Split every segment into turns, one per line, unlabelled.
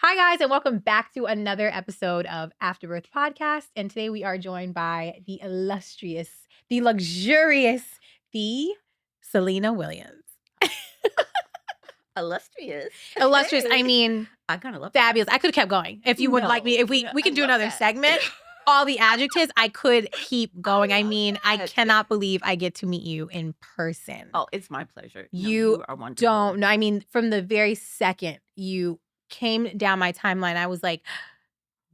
Hi, guys, and welcome back to another episode of Afterbirth podcast. And today we are joined by the illustrious, the luxurious, the Salina Williams.
Illustrious.
Illustrious, I
Hey.
mean,
I kind of love
fabulous. I could have kept going. If you would like me, if we
No,
we
I
can do
love
another
that.
segment, all the adjectives, I could keep going. I
love
mean, I
that.
cannot believe I get to meet you in person.
Oh, it's my pleasure. No,
You
you are wonderful.
don't know. I mean, from the very second you came down my timeline, I was like,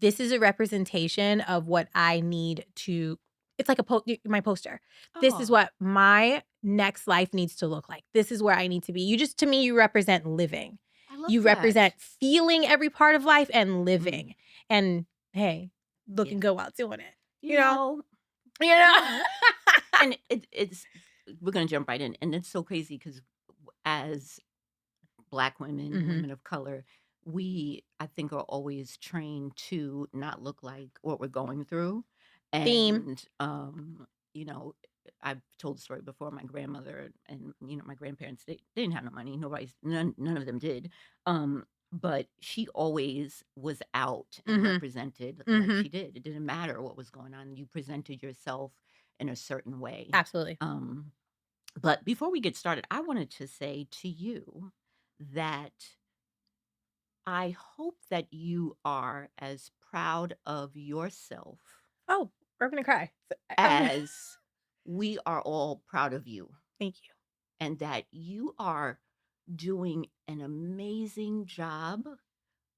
this is a representation of what I need to. It's like my poster. This is
Oh,
what my next life needs to look like. This is where I need to be. To me, you represent living.
I love
You
that.
represent feeling every part of life and living.
Mm,
And hey, looking
yeah.
good while doing it.
You
You know?
know,
You know?
and it's we're gonna jump right in, and it's so crazy because as Black women,
Mhm.
women of color, we I think are always trained to not look like what we're going through,
Theme.
and you know, I've told the story before. My grandmother and my grandparents, they didn't have no money. None of them did. But she always was out and
Mhm.
represented like
Mhm.
she did. It didn't matter what was going on. You presented yourself in a certain way.
Absolutely.
Um, but before we get started, I wanted to say to you that I hope that you are as proud of yourself
Oh, we're gonna cry.
as we are all proud of you,
Thank you.
and that you are doing an amazing job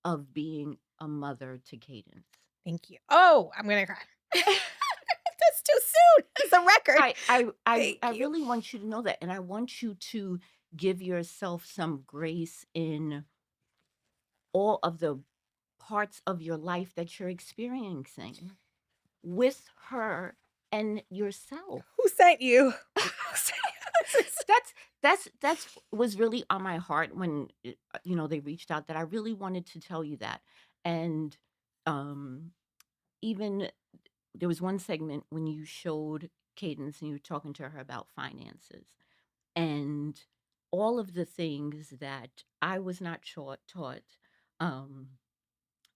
of being a mother to Cadence.
Thank you. Oh, I'm gonna cry. That's too soon. It's a record. Thank
I
you.
really want you to know that, and I want you to give yourself some grace in all of the parts of your life that you're experiencing with her and yourself.
Who sent you? Who sent you?
That's was really on my heart when they reached out, that I really wanted to tell you that. And um even there was one segment when you showed Cadence and you were talking to her about finances and all of the things that I was not taught, um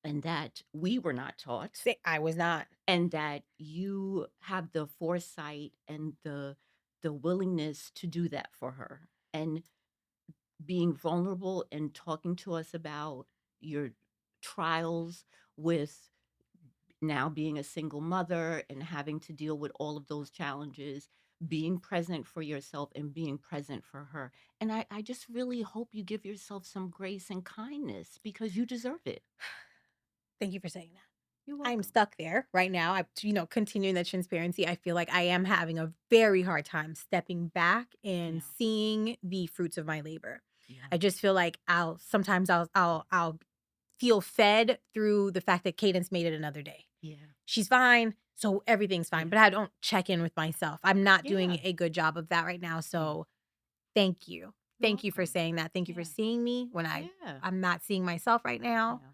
and that we were not taught,
Say, I was not.
and that you have the foresight and the willingness to do that for her, and being vulnerable and talking to us about your trials with now being a single mother and having to deal with all of those challenges, being present for yourself and being present for her. And I just really hope you give yourself some grace and kindness because you deserve it.
Thank you for saying that.
You're
I'm
welcome.
stuck there right now. Continuing that transparency, I feel like I am having a very hard time stepping back and
Yeah.
seeing the fruits of my labor.
Yeah.
I just feel like I'll feel fed through the fact that Cadence made it another day.
Yeah.
She's fine, so everything's fine,
Yeah.
but I don't check in with myself. I'm not doing
Yeah.
a good job of that right now,
Yeah.
so thank you.
You're
Thank you for
welcome.
saying that. Thank you for
Yeah.
seeing me when
Yeah.
I'm not seeing myself right now.
Yeah.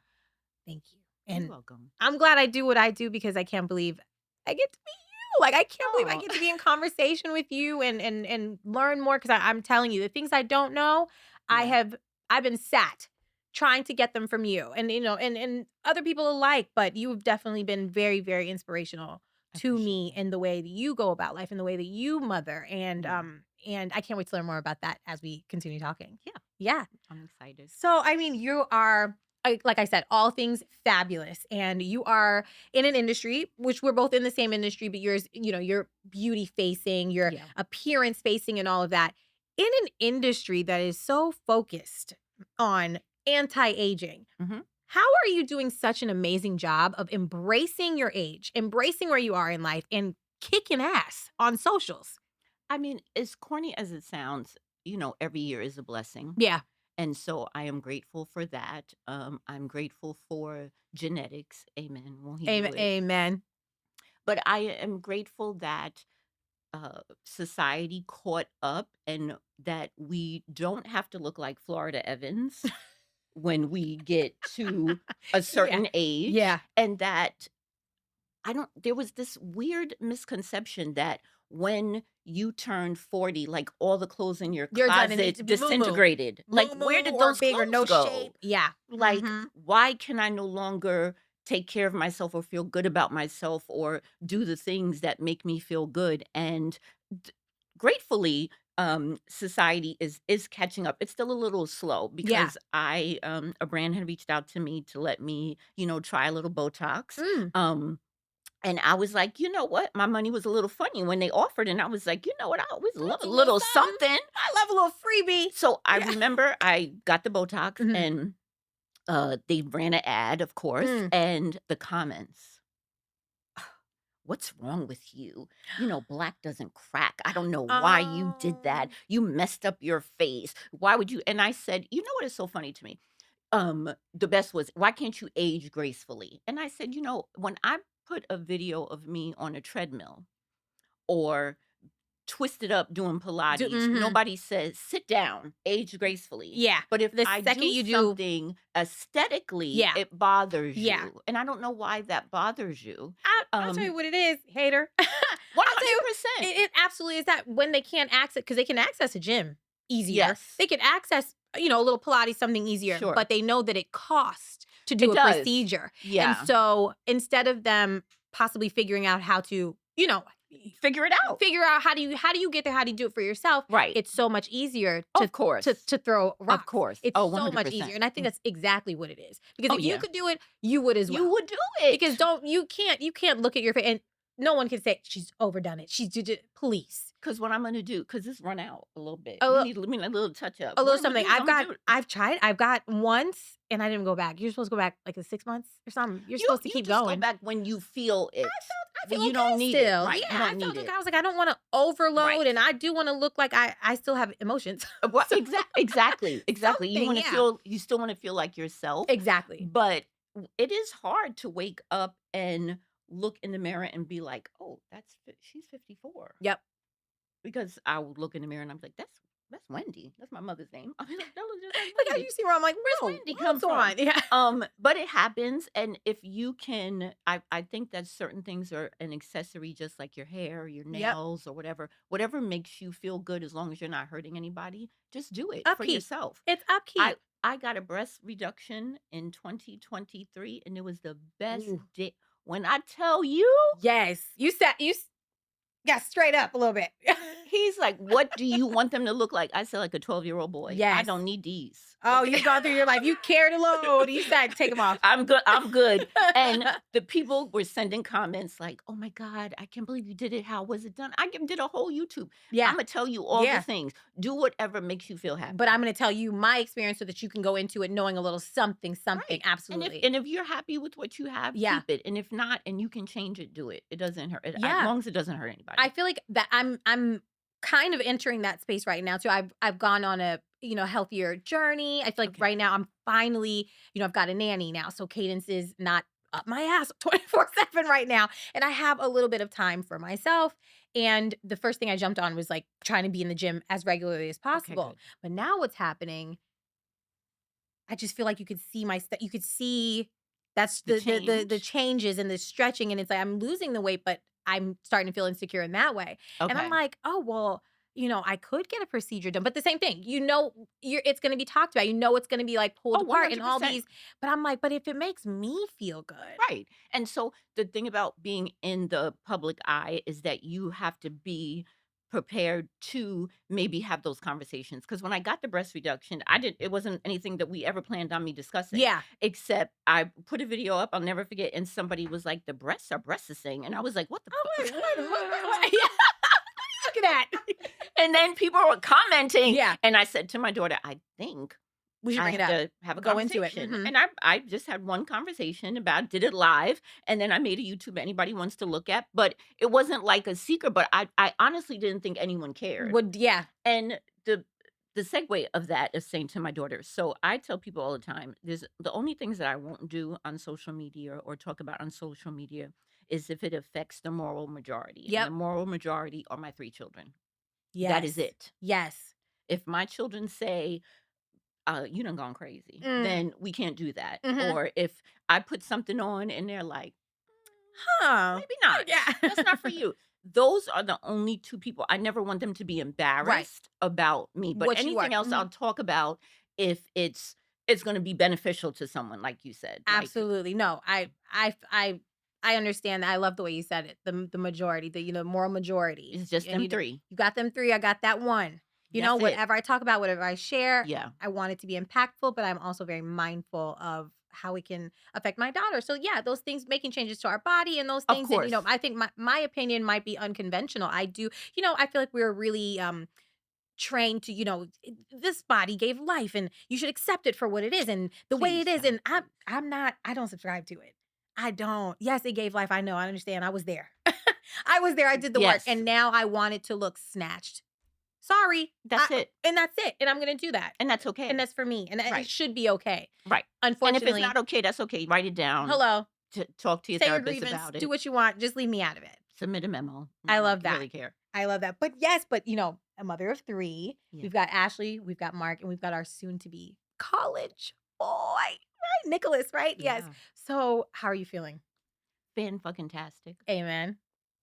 Thank you.
You're
And
welcome.
I'm glad I do what I do because I can't believe I get to meet you. Like, I can't believe I
Oh,
get to be in conversation with you and learn more because I'm telling you, the things I don't know, I
yeah.
have I've been sat trying to get them from you and other people alike, but you've definitely been very, very inspirational
I
to
appreciate
me
that.
in the way that you go about life and the way that you mother. And
Yeah.
I can't wait to learn more about that as we continue talking.
Yeah.
Yeah.
I'm excited.
So, I mean, you are, like I said, all things fabulous. And you are in an industry, which we're both in the same industry, but yours, you're beauty facing, your
Yeah.
appearance facing, and all of that in an industry that is so focused on anti aging.
Hmm.
How are you doing such an amazing job of embracing your age, embracing where you are in life, and kicking ass on socials?
I mean, as corny as it sounds, every year is a blessing.
Yeah.
And so I am grateful for that. I'm grateful for genetics. Amen. Won't he do
Amen.
it?
Amen.
But I am grateful that society caught up and that we don't have to look like Florida Evans when we get to a
Yeah.
certain age,
Yeah.
and that there was this weird misconception that when you turned 40, like all the clothes in your
You're done. It needs
closet
to be moo
disintegrated. Like, where
moo
did
or
those
big or
clothes
no shape.
go?
Yeah.
Like,
Mhm.
why can I no longer take care of myself or feel good about myself or do the things that make me feel good? And d- gratefully, society is catching up. It's still a little slow
Yeah.
because a brand had reached out to me to let me, try a little Botox.
Mm.
Um, and I was like, you know what? My money was a little funny when they offered, and I was like, you know what? I always love
That's
a
a little
little
something.
something.
I love a little freebie.
So I
Yeah.
remember I got the Botox,
Mhm.
and they ran an ad, of course,
Mm.
and the comments, "What's wrong with you? Black doesn't crack. I don't know why you did that.
Oh.
You messed up your face. Why would you?" And I said, "You know what is so funny to me? The best was, why can't you age gracefully?" And I said, when I put a video of me on a treadmill or twisted up doing Pilates,
Mhm.
nobody says, "Sit down, age gracefully."
Yeah.
But if
The
I
second
do
you do
something aesthetically,
yeah.
it bothers
Yeah.
you, and I don't know why that bothers you.
I'll tell you
Um,
what it is, hater. I'll tell you,
100%.
it absolutely is that when they can't access, because they can access a gym easier.
Yes,
They can access, a little Pilates, something easier,
sure.
but they know that it costs to do
It
a
does.
procedure. And
Yeah.
so instead of them possibly figuring out how to,
Figure it out.
figure out how do you get there, how do you do it for yourself,
Right.
it's so much easier to
Of course.
to throw
Of
rocks.
course.
It's
Oh,
so much easier.
100%.
And I think that's exactly what it is. Because
Oh,
if you
yeah.
could do it, you would as
You
well.
would do
Because
it.
you can't look at your face and no one can say she's overdone it. She's police.
'Cause what I'm gonna do, 'cause this run out a little bit.
A
We
little,
need a little touch up.
a
What
little
Imma
something.
do is
I've
Imma
got
do it.
I've tried. I've got once and I didn't go back. You're supposed to go back like in 6 months or something. You're
You
supposed to
you
keep
just go
going.
back when you feel it.
I
When
feel
you don't
okay
need it.
still.
Right,
Yeah,
you
I
don't
felt
need
okay.
it.
I was like, I don't want to overload,
Right.
and I do want to look like I still have emotions.
Well,
So
exactly, exactly.
something, yeah,
You still wanna feel like yourself,
exactly.
but it is hard to wake up and look in the mirror and be like, "Oh, she's 54."
Yep.
Because I would look in the mirror and I'm like, "That's Wendy. That's my mother's name." I mean, that looks just like
Like how
Wendy.
you see where I'm like,
Where's
whoa,
Wendy come
hold
from?
on. Yeah.
But it happens, and if you can, I think that certain things are an accessory, just like your hair, your
Yep.
nails, or whatever makes you feel good, as long as you're not hurting anybody, just do it for
Upkeep.
yourself.
It's
I
upkeep.
I got a breast reduction in 2023, and it was the best
Ooh.
day. When I tell you,
Yes. You got straight up a little bit.
he's like, "What do you want them to look like?" I said, "Like a 12-year-old boy. I
Yes.
don't need these."
Oh,
Okay.
you've gone through your life. You carried a load. You said, take them off.
I'm good. I'm good. And the people were sending comments like, "Oh my God, I can't believe you did it. How was it done?" Did a whole YouTube.
Yeah.
I'm gonna tell you all the
Yeah.
things. Do whatever makes you feel
But
happy.
I'm gonna tell you my experience so that you can go into it knowing a little something, something.
Right. And if
Absolutely.
and if you're happy with what you have,
Yeah.
keep it. And if not, and you can change it, do it. It doesn't hurt. As
Yeah.
long as it doesn't hurt
I
anybody.
feel like that I'm kind of entering that space right now too. I've gone on a, healthier journey. I feel like
Okay.
right now I'm finally, I've got a nanny now. So Cadence is not up my ass 24/7 right now. And I have a little bit of time for myself. And the first thing I jumped on was like trying to be in the gym as regularly as
Okay,
possible.
good.
But now what's happening, I just feel like you could see you could see that's
The
the
change.
changes and the stretching, and it's like I'm losing the weight, but I'm starting to feel insecure in that way. And I'm
Okay.
like, "Oh, well, I could get a procedure done." But the same thing, it's gonna be talked about. It's gonna be like pulled
Oh,
apart and all
100%.
these, but I'm like, "But if it makes me feel good."
Right. And so the thing about being in the public eye is that you have to be prepared to maybe have those conversations. Because when I got the breast reduction, it wasn't anything that we ever planned on me discussing,
Yeah.
except I put a video up, I'll never forget, and somebody was like, "The breasts are breasting," and I was like, "What the
Oh, wait, wait, wait,
fuck?"
wait, yeah. Look at that.
And then people were commenting,
Yeah.
and I said to my daughter, "I think
We should
I
bring it
have
up.
to have a
Go into it.
conversation." And I just had one conversation did it live, and then I made a YouTube anybody wants to look at, but it wasn't like a secret, but I honestly didn't think anyone cared.
Yeah.
And the segue of that is saying to my daughter, so I tell people all the time, there's the only things that I won't do on social media or talk about on social media is if it affects the moral majority. And the
Yep.
moral majority are my 3 children. That is
Yes.
it.
Yes.
If my children say, "You done gone crazy,"
Mm.
then we can't do that.
Mhm.
Or if I put something on and they're like,
Huh.
maybe not.
Yeah.
That's not for you." those are the only 2 people. I never want them to be
Right.
embarrassed about me, but
What you are.
anything else I'll talk about if it's gonna be beneficial to someone, like you said, like,
Absolutely. No, I understand that. I love the way you said it. The majority, moral majority.
it's just
And
them 3.
you got them 3, I got that 1.
That's it.
Whatever I talk about, whatever I share,
Yeah,
I want it to be impactful, but I'm also very mindful of how it can affect my daughter. So yeah, those things, making changes to our body and those
of
things. And
course.
I think my opinion might be unconventional. I feel like we're really trained to, this body gave life and you should accept it for what it is and the way
Please,
it is.
God,
And
please.
I don't subscribe to it. I don't. Yes, it gave life. I know. I understand. I was there. I was there. I did the work.
Yes,
And now I want it to look snatched. Sorry.
that's it,
And that's it. And I'm going to do that.
and that's
And
okay.
that's for me. And it
Right,
should be okay.
right, and if it's
Unfortunately,
not okay, that's okay, write it down,
hello,
talk to your
say your
therapist
grievance,
about
do
it,
what you want. Just leave me out of it.
submit a memo.
I
I
love
don't
that.
really care.
I love that. But yes, but a mother of 3.
Yeah,
We've got Ashley, we've got Mark, and we've got our soon to be college boy, right? Nicholas, right? Yes.
yeah.
So, how are you feeling?
Fan-fucking-tastic.
Amen.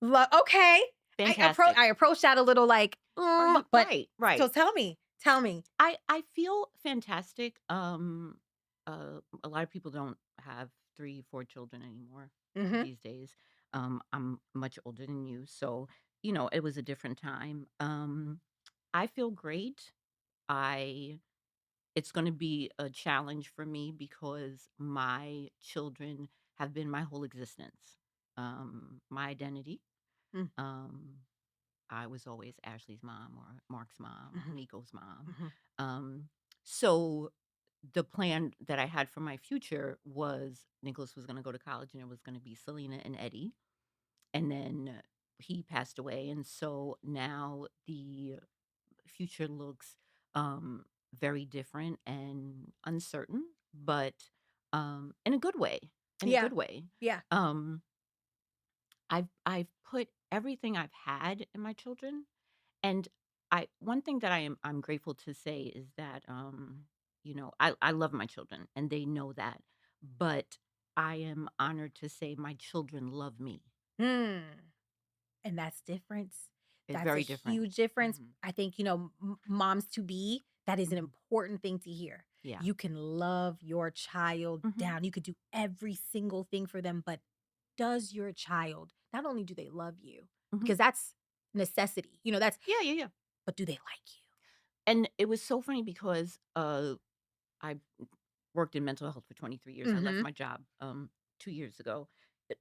Okay.
Fantastic.
I approached that a little like,
Are you
but
right,
so
right.
tell me. Tell me.
I feel fantastic. A lot of people don't have 3, 4 children anymore
Mhm.
these days. I'm much older than you, so, it was a different time. I feel great. I It's gonna be a challenge for me because my children have been my whole existence. My identity.
Mm,
Um I was always Ashley's mom or Mark's mom or
mhm,
Nico's mom.
mhm.
Um, so the plan that I had for my future was Nicholas was going to go to college and it was going to be Selena and Eddie. And then he passed away. And so now the future looks um, very different and uncertain, but in a good way. In a
Yeah.
good way.
Yeah.
Um, I've put everything I've had in my children, and I one thing that I'm grateful to say is that I love my children and they know that, but I am honored to say my children love me.
Mm. And that's difference.
It's
That's a
very different.
huge difference.
Hmm.
I think, moms to be, that is an
Hmm.
important thing to hear.
Yeah.
You can love your child
Hmm.
down. You could do every single thing for them, but does your child, not only do they love you,
Hmm.
because that's necessity,
Yeah, yeah, yeah.
but do they like
And it was so funny because I worked in mental health for 23 years.
you?
I left
Mhm.
my job 2 years ago,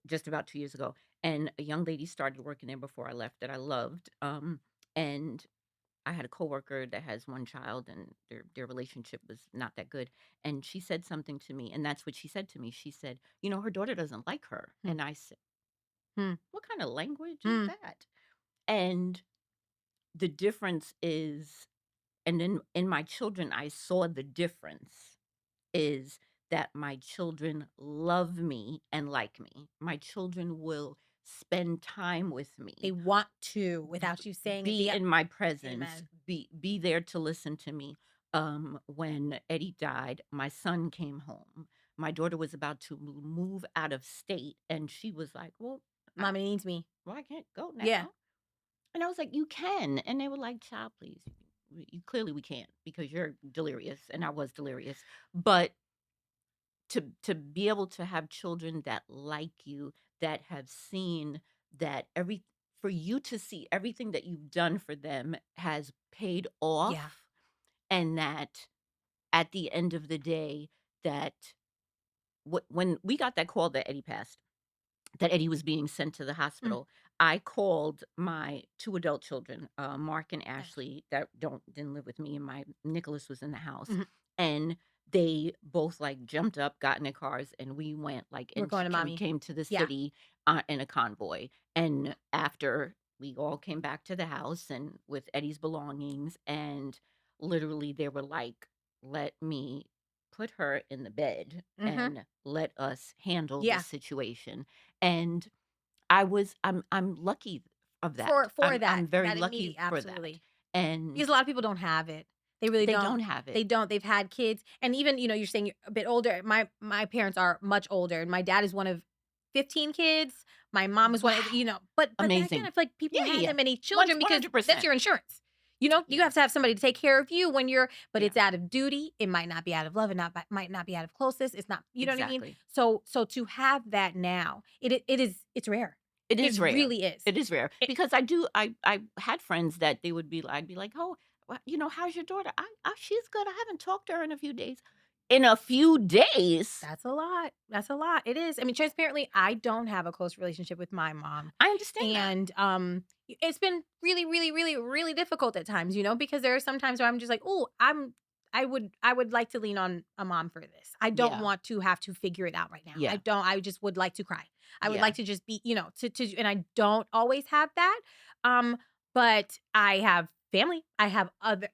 just about 2 years ago, and a young lady started working there before I left that I loved. And I had a coworker that has one child, and their relationship was not that good. And she said something to me, and that's what she said to me. She said, her daughter doesn't like her.
Hmm.
And I said,
Hmm.
what kind of language is
Hmm.
that? And the difference is, and then in my children, I saw the difference is that my children love me and like me. My children will spend time with
They
me,
want to without you saying it.
be in my presence,
Amen.
be there to listen to me. When Eddie died, my son came home. My daughter was about to move out of state, and she was like, "Well, I,
Mommy needs me.
well, I can't go
Yeah.
now." And I was like, "You can," and they were like, "Child, please, you clearly we can't because you're delirious," and I was delirious, but to be able to have children that like you, that have seen that every for you to see everything that you've done for them has paid
Yeah.
off, and that at the end of the day, that when we got that call that Eddie passed, that Eddie was being sent to the
Mm.
hospital, I called my 2 adult children, Mark and
Ashley.
Ashley, that didn't live with me, and my Nicholas was in the house,
Mhm.
and they both, like, jumped up, got in their cars, and we went, like,
We're going to
we
mommy.
came to the
Yeah.
city, in a convoy, and after we all came back to the house and with Eddie's belongings, and literally they were like, "Let me put her in the bed
Mhm.
and let us handle
Yeah.
this situation." And I'm lucky of that.
For
I'm very
that immediate
lucky for that.
absolutely. Because
And
a lot of people don't have it. They really
they
don't.
don't have
They
it.
don't. They've had kids, and even, you're saying you're a bit older. My parents are much older, and my dad is one of 15 kids. My mom was one,
Wow.
but then again,
Amazing.
I feel like people
Yeah, yeah,
have
yeah.
that many
One
children because that's
100%.
your insurance. You
Yeah,
have to have somebody to take care of you but
yeah,
it's out of duty. It might not be out of love, and might not be out of closeness. It's not, you know what I mean?
exactly.
So to have that now, it's rare.
It
It
is rare.
really is.
It is rare
It,
because I had friends that they would be like, I'd be like, "Oh, well, how's your daughter?" She's good. I haven't talked to her in a few days. In a few days?
that's a lot. That's a lot. It is. I mean, transparently, I don't have a close relationship with my mom.
I understand that.
And it's been really, really, really, really difficult at times, because there are some times where I'm just like, oh, I would like to lean on a mom for this. I don't
Yeah.
want to have to figure it out right now.
Yeah.
I just would like to cry. I would
Yeah.
like to just be, and I don't always have that. But I have family. I have other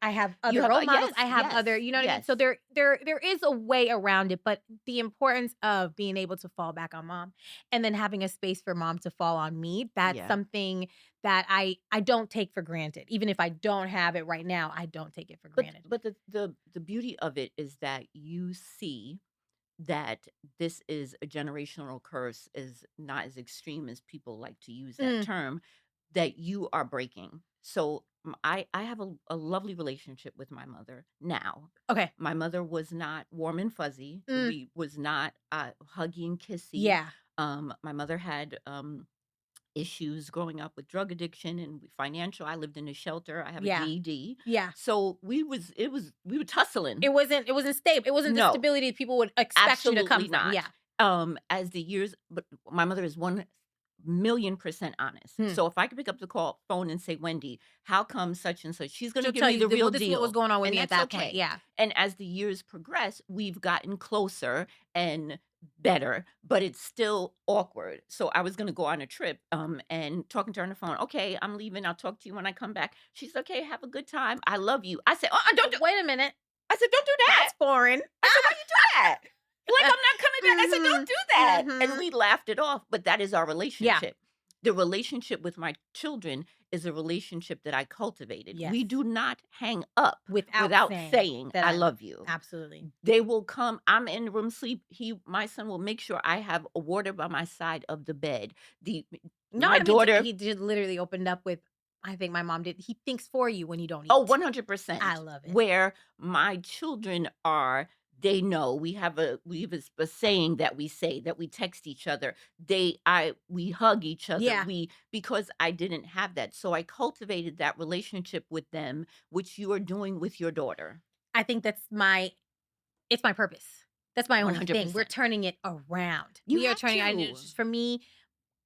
You have
role
a
models.
yes,
I have other,
yes,
you know what I mean?
yes.
So there is a way around it, but the importance of being able to fall back on mom and then having a space for mom to fall on me, that's
Yeah.
something that I don't take for granted. Even if I don't have it right now, I don't take it for
But
granted.
but the beauty of it is that you see that this is a generational curse is not as extreme as people like to use that
Mm,
term, that you are breaking. So I have a lovely relationship with my mother now.
okay.
My mother was not warm and fuzzy.
Mm,
We was not huggy and kissy.
yeah.
My mother had issues growing up with drug addiction and financial. I lived in a shelter. I have a
Yeah.
GED.
Yeah.
So we were tussling.
It wasn't stable. It wasn't the
No,
stability people would expect you to come
absolutely
from.
not.
Yeah.
As the years, but my mother is 1,000,000% honest.
Hmm.
So if I could pick up the phone and say, Wendy, how come such and such? She's going to
She'll
give
tell
me
you
the
well,
real
this is what was
deal.
going on with
And
me at
that's
that point.
okay.
Yeah.
And as the years progress, we've gotten closer and better, but it's still awkward. So I was going to go on a trip and talking to her on the phone. Okay, I'm leaving. I'll talk to you when I come back. She's okay. Have a good time. I love you. I said, don't do.
Wait a minute.
I said, don't do that.
That's foreign.
I said, "Why you do that?" Like, "I'm not coming back." I said, "Don't
Mhm.
do that." And
Mhm.
we laughed it off, but that is our
Yeah.
relationship. The relationship with my children is a relationship that I cultivated.
Yes.
We do not hang up
Without
without
saying
saying,
that
"I
I love
love
you.
you."
Absolutely.
They will come. I'm in the room sleep. My son will make sure I have a water by my side of the bed. The
No,
My
I mean,
daughter,
he just literally opened up with, I think my mom did. He thinks for you when you don't
oh,
eat. I
100%.
love it.
Where my children are, they know we have a saying that we say that we text each other. We hug each other.
Yeah.
Because I didn't have that. So I cultivated that relationship with them, which you are doing with your daughter.
I think it's my purpose. That's my only thing. We're
100%.
turning it around.
You
We are
have
turning I
to.
just for me,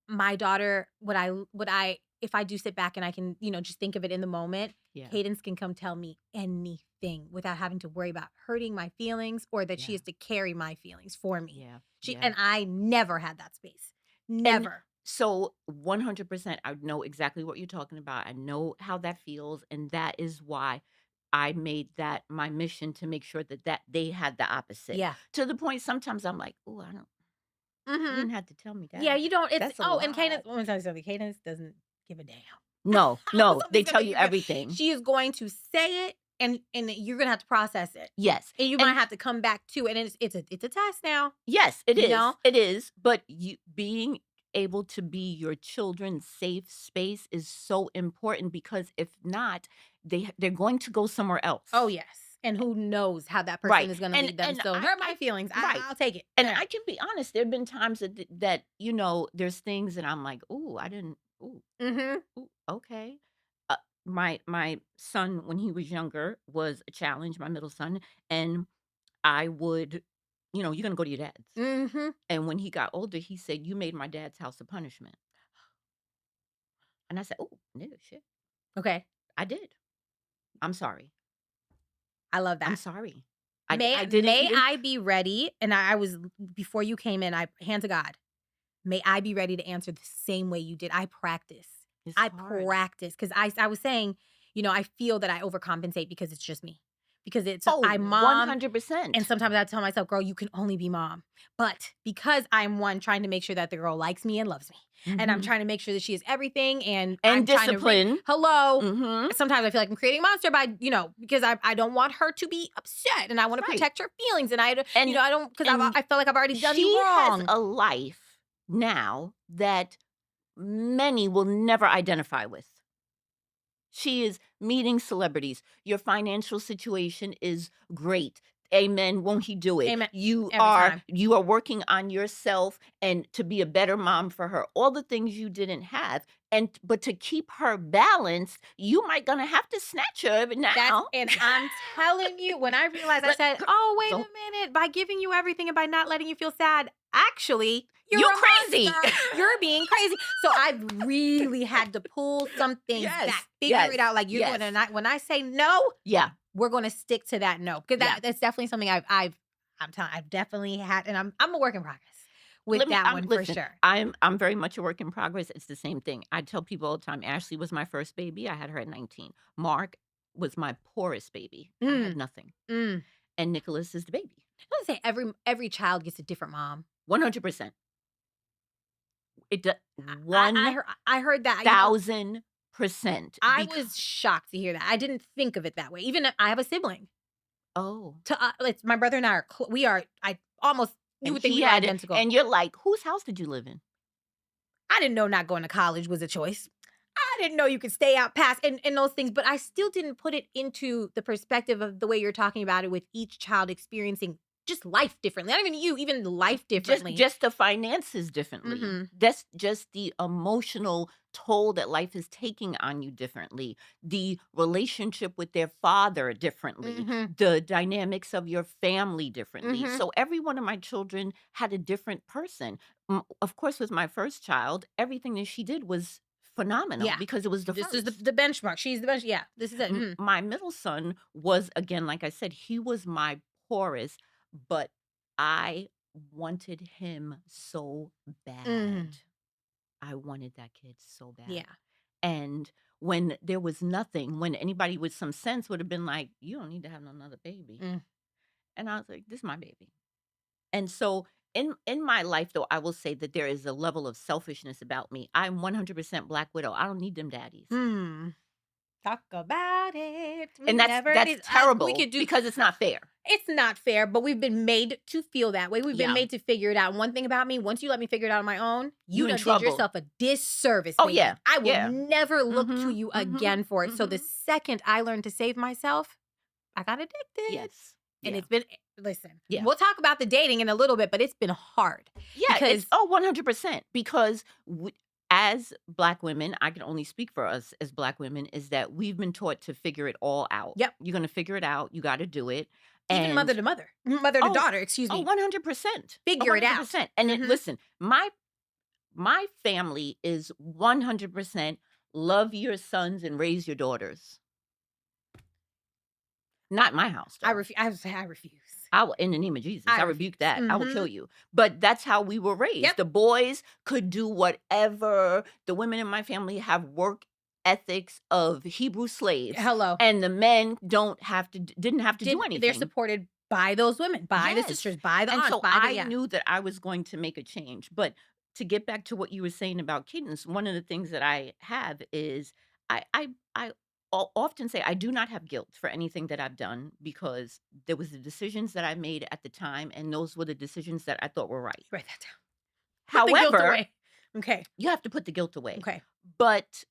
my daughter, what I if I do sit back and I can, just think of it in the moment,
Yeah.
Cadence can come tell me anything without having to worry about hurting my feelings or that she
Yeah.
has to carry my feelings for me.
Yeah.
She
Yeah.
and I never had that space.
And
Never.
so 100%, I know exactly what you're talking about. I know how that feels. And that is why I made that my mission to make sure that they had the opposite.
Yeah.
To the point sometimes I'm like, oh, you
Mhm.
didn't have to tell me
Yeah,
that.
you don't
That's a
and
lot.
Cadence, let me tell you something, Cadence doesn't give a damn.
No,
When
no, they
something's
tell
gonna
you
give her
everything.
she is going to say it and you're gonna have to process it.
Yes.
And you might
And
have to come back to it, and it's a test now,
yes, it
you
is.
know?
It is. But you being able to be your children's safe space is so important because if not, they're going to go somewhere
Oh,
else.
yes, and who knows how that person
Right.
is gonna
And
lead them,
and
so hurt my feelings,
right.
I'll take it.
And
Yeah.
I can be honest, there have been times that there's things that I'm like, "Ooh, I didn't ooh,
Mhm.
ooh, okay." My son when he was younger was a challenge, my middle son, and I would, "You're gonna go to your dad's."
Mhm.
And when he got older, he said, "You made my dad's house a punishment." And I said, "Oh, nigga, shit.
Okay.
I did. I'm sorry.
I love
I'm
that.
sorry.
May
I didn't
may
even."
I be ready, and I was before you came in, I hand to God. May I be ready to answer the same way you did. I practice.
It's
I
hard.
practice because I was saying, I feel that I overcompensate because it's just me. Because
Oh,
I'm mom, and
100%.
sometimes I tell myself, "Girl, you can only be mom." But because I'm one trying to make sure that the girl likes me and loves me, and I'm
Mhm.
trying to make sure that she is everything, and
And
I'm trying to
discipline.
hello.
Mhm.
Sometimes I feel like I'm creating a monster by, because I don't want her to be upset, and I want to
Right.
protect her feelings, and
And
I don't because
and
I felt like I've already done you
she has
wrong.
a life now that many will never identify with. She is meeting celebrities. Your financial situation is great. Amen. Won't he do it?
Amen.
You
Every
are
time.
you are working on yourself and to be a better mom for her. All the things you didn't have. And but to keep her balanced, you might gonna have to snatch her every
That's
now.
and I'm telling you, when I realized, I
Let
said,
go.
"Oh, wait
So
a minute, by giving you everything and by not letting you feel sad, actually,
you
you're a
crazy.
monster. You're being crazy." So I've really had to pull some things
Yes.
back, figure
Yes.
it out. Like you're
Yes.
going to, when I say no,
Yeah.
we're going to stick to that no. Because
Yeah.
that's definitely something I've definitely had, and I'm a work in progress with that one for
Listen,
sure.
I'm very much a work in progress. It's the same thing. I tell people all the time, Ashley was my first baby. I had her at 19. Mark was my poorest baby. I had
Mm,
nothing.
mm.
And Nicholas is the baby.
I want to say every child gets a different mom.
100%. It does
I heard that,
1000%.
I was shocked to hear that. I didn't think of it that way. Even I have a sibling.
Oh.
It's my brother and I are I almost, you
And
would think
he
we were
had it.
identical.
And you're like, whose house did you live in?
I didn't know not going to college was a choice. I didn't know you could stay out past and those things, but I still didn't put it into the perspective of the way you're talking about it, with each child experiencing just life differently. Not even you, even life differently.
Just the finances differently.
Mhm.
That's just the emotional toll that life is taking on you differently. The relationship with their father differently.
Mhm.
The dynamics of your family differently.
Mhm.
So every one of my children had a different person. Of course, with my first child, everything that she did was phenomenal
Yeah.
because it was the
This is
first.
the benchmark. She's the bench. Yeah. This is it. Mhm.
My middle son was, again, like I said, he was my poorest, but I wanted him so bad.
Mhm.
I wanted that kid so bad.
Yeah.
And when there was nothing, when anybody with some sense would have been like, "You don't need to have another baby."
Mm.
And I was like, "This is my baby." And so in my life, though, I will say that there is a level of selfishness about me. I'm 100% Black widow. I don't need them daddies.
Hmm. Talk about it.
And
Whenever it
that's
is, we
terrible
could do.
because it's not fair.
It's not fair, but we've been made to feel that way. We've been
Yeah.
made to figure it out. And one thing about me, once you let me figure it out on my own,
You
you
in
done did
trouble.
yourself a disservice,
Oh,
baby.
yeah.
I will
Yeah.
never look to
Mhm,
you
mhm,
again for it. So the
mhm.
second I learned to save myself, I got addicted.
Yes.
And
Yeah.
it's been, listen,
Yeah.
we'll talk about the dating in a little bit, but it's been hard
Yeah, it's
because
100% because as Black women, I can only speak for us as Black women, is that we've been taught to figure it all out.
yep,
You're gonna figure it out, you gotta do it,
even mother
and
to mother, mother to
oh
daughter, excuse
oh,
me,
100%. Oh,
figure it out.
100%. And then
Hmm.
listen, my family is 100% love your sons and raise your daughters. Not my house,
I
though.
refuse. I would say I refuse.
I will, in the name of Jesus,
I
I
refuse.
rebuke that. I will
Hmm.
kill you. But that's how we were raised.
Yep.
The boys could do whatever. The women in my family have work ethics of Hebrew slaves,
Hello.
and the men didn't have to do
They're
anything.
supported by those women, by the
Yes.
sisters, by the
And
aunts,
so
by the
I
yeah.
knew that I was going to make a change. But to get back to what you were saying about kittens, one of the things that I have is I often say I do not have guilt for anything that I've done because there was the decisions that I made at the time, and those were the decisions that I thought were right.
Write that down. Put the guilt
However,
away. Okay.
you have to put the guilt away.
Okay.
But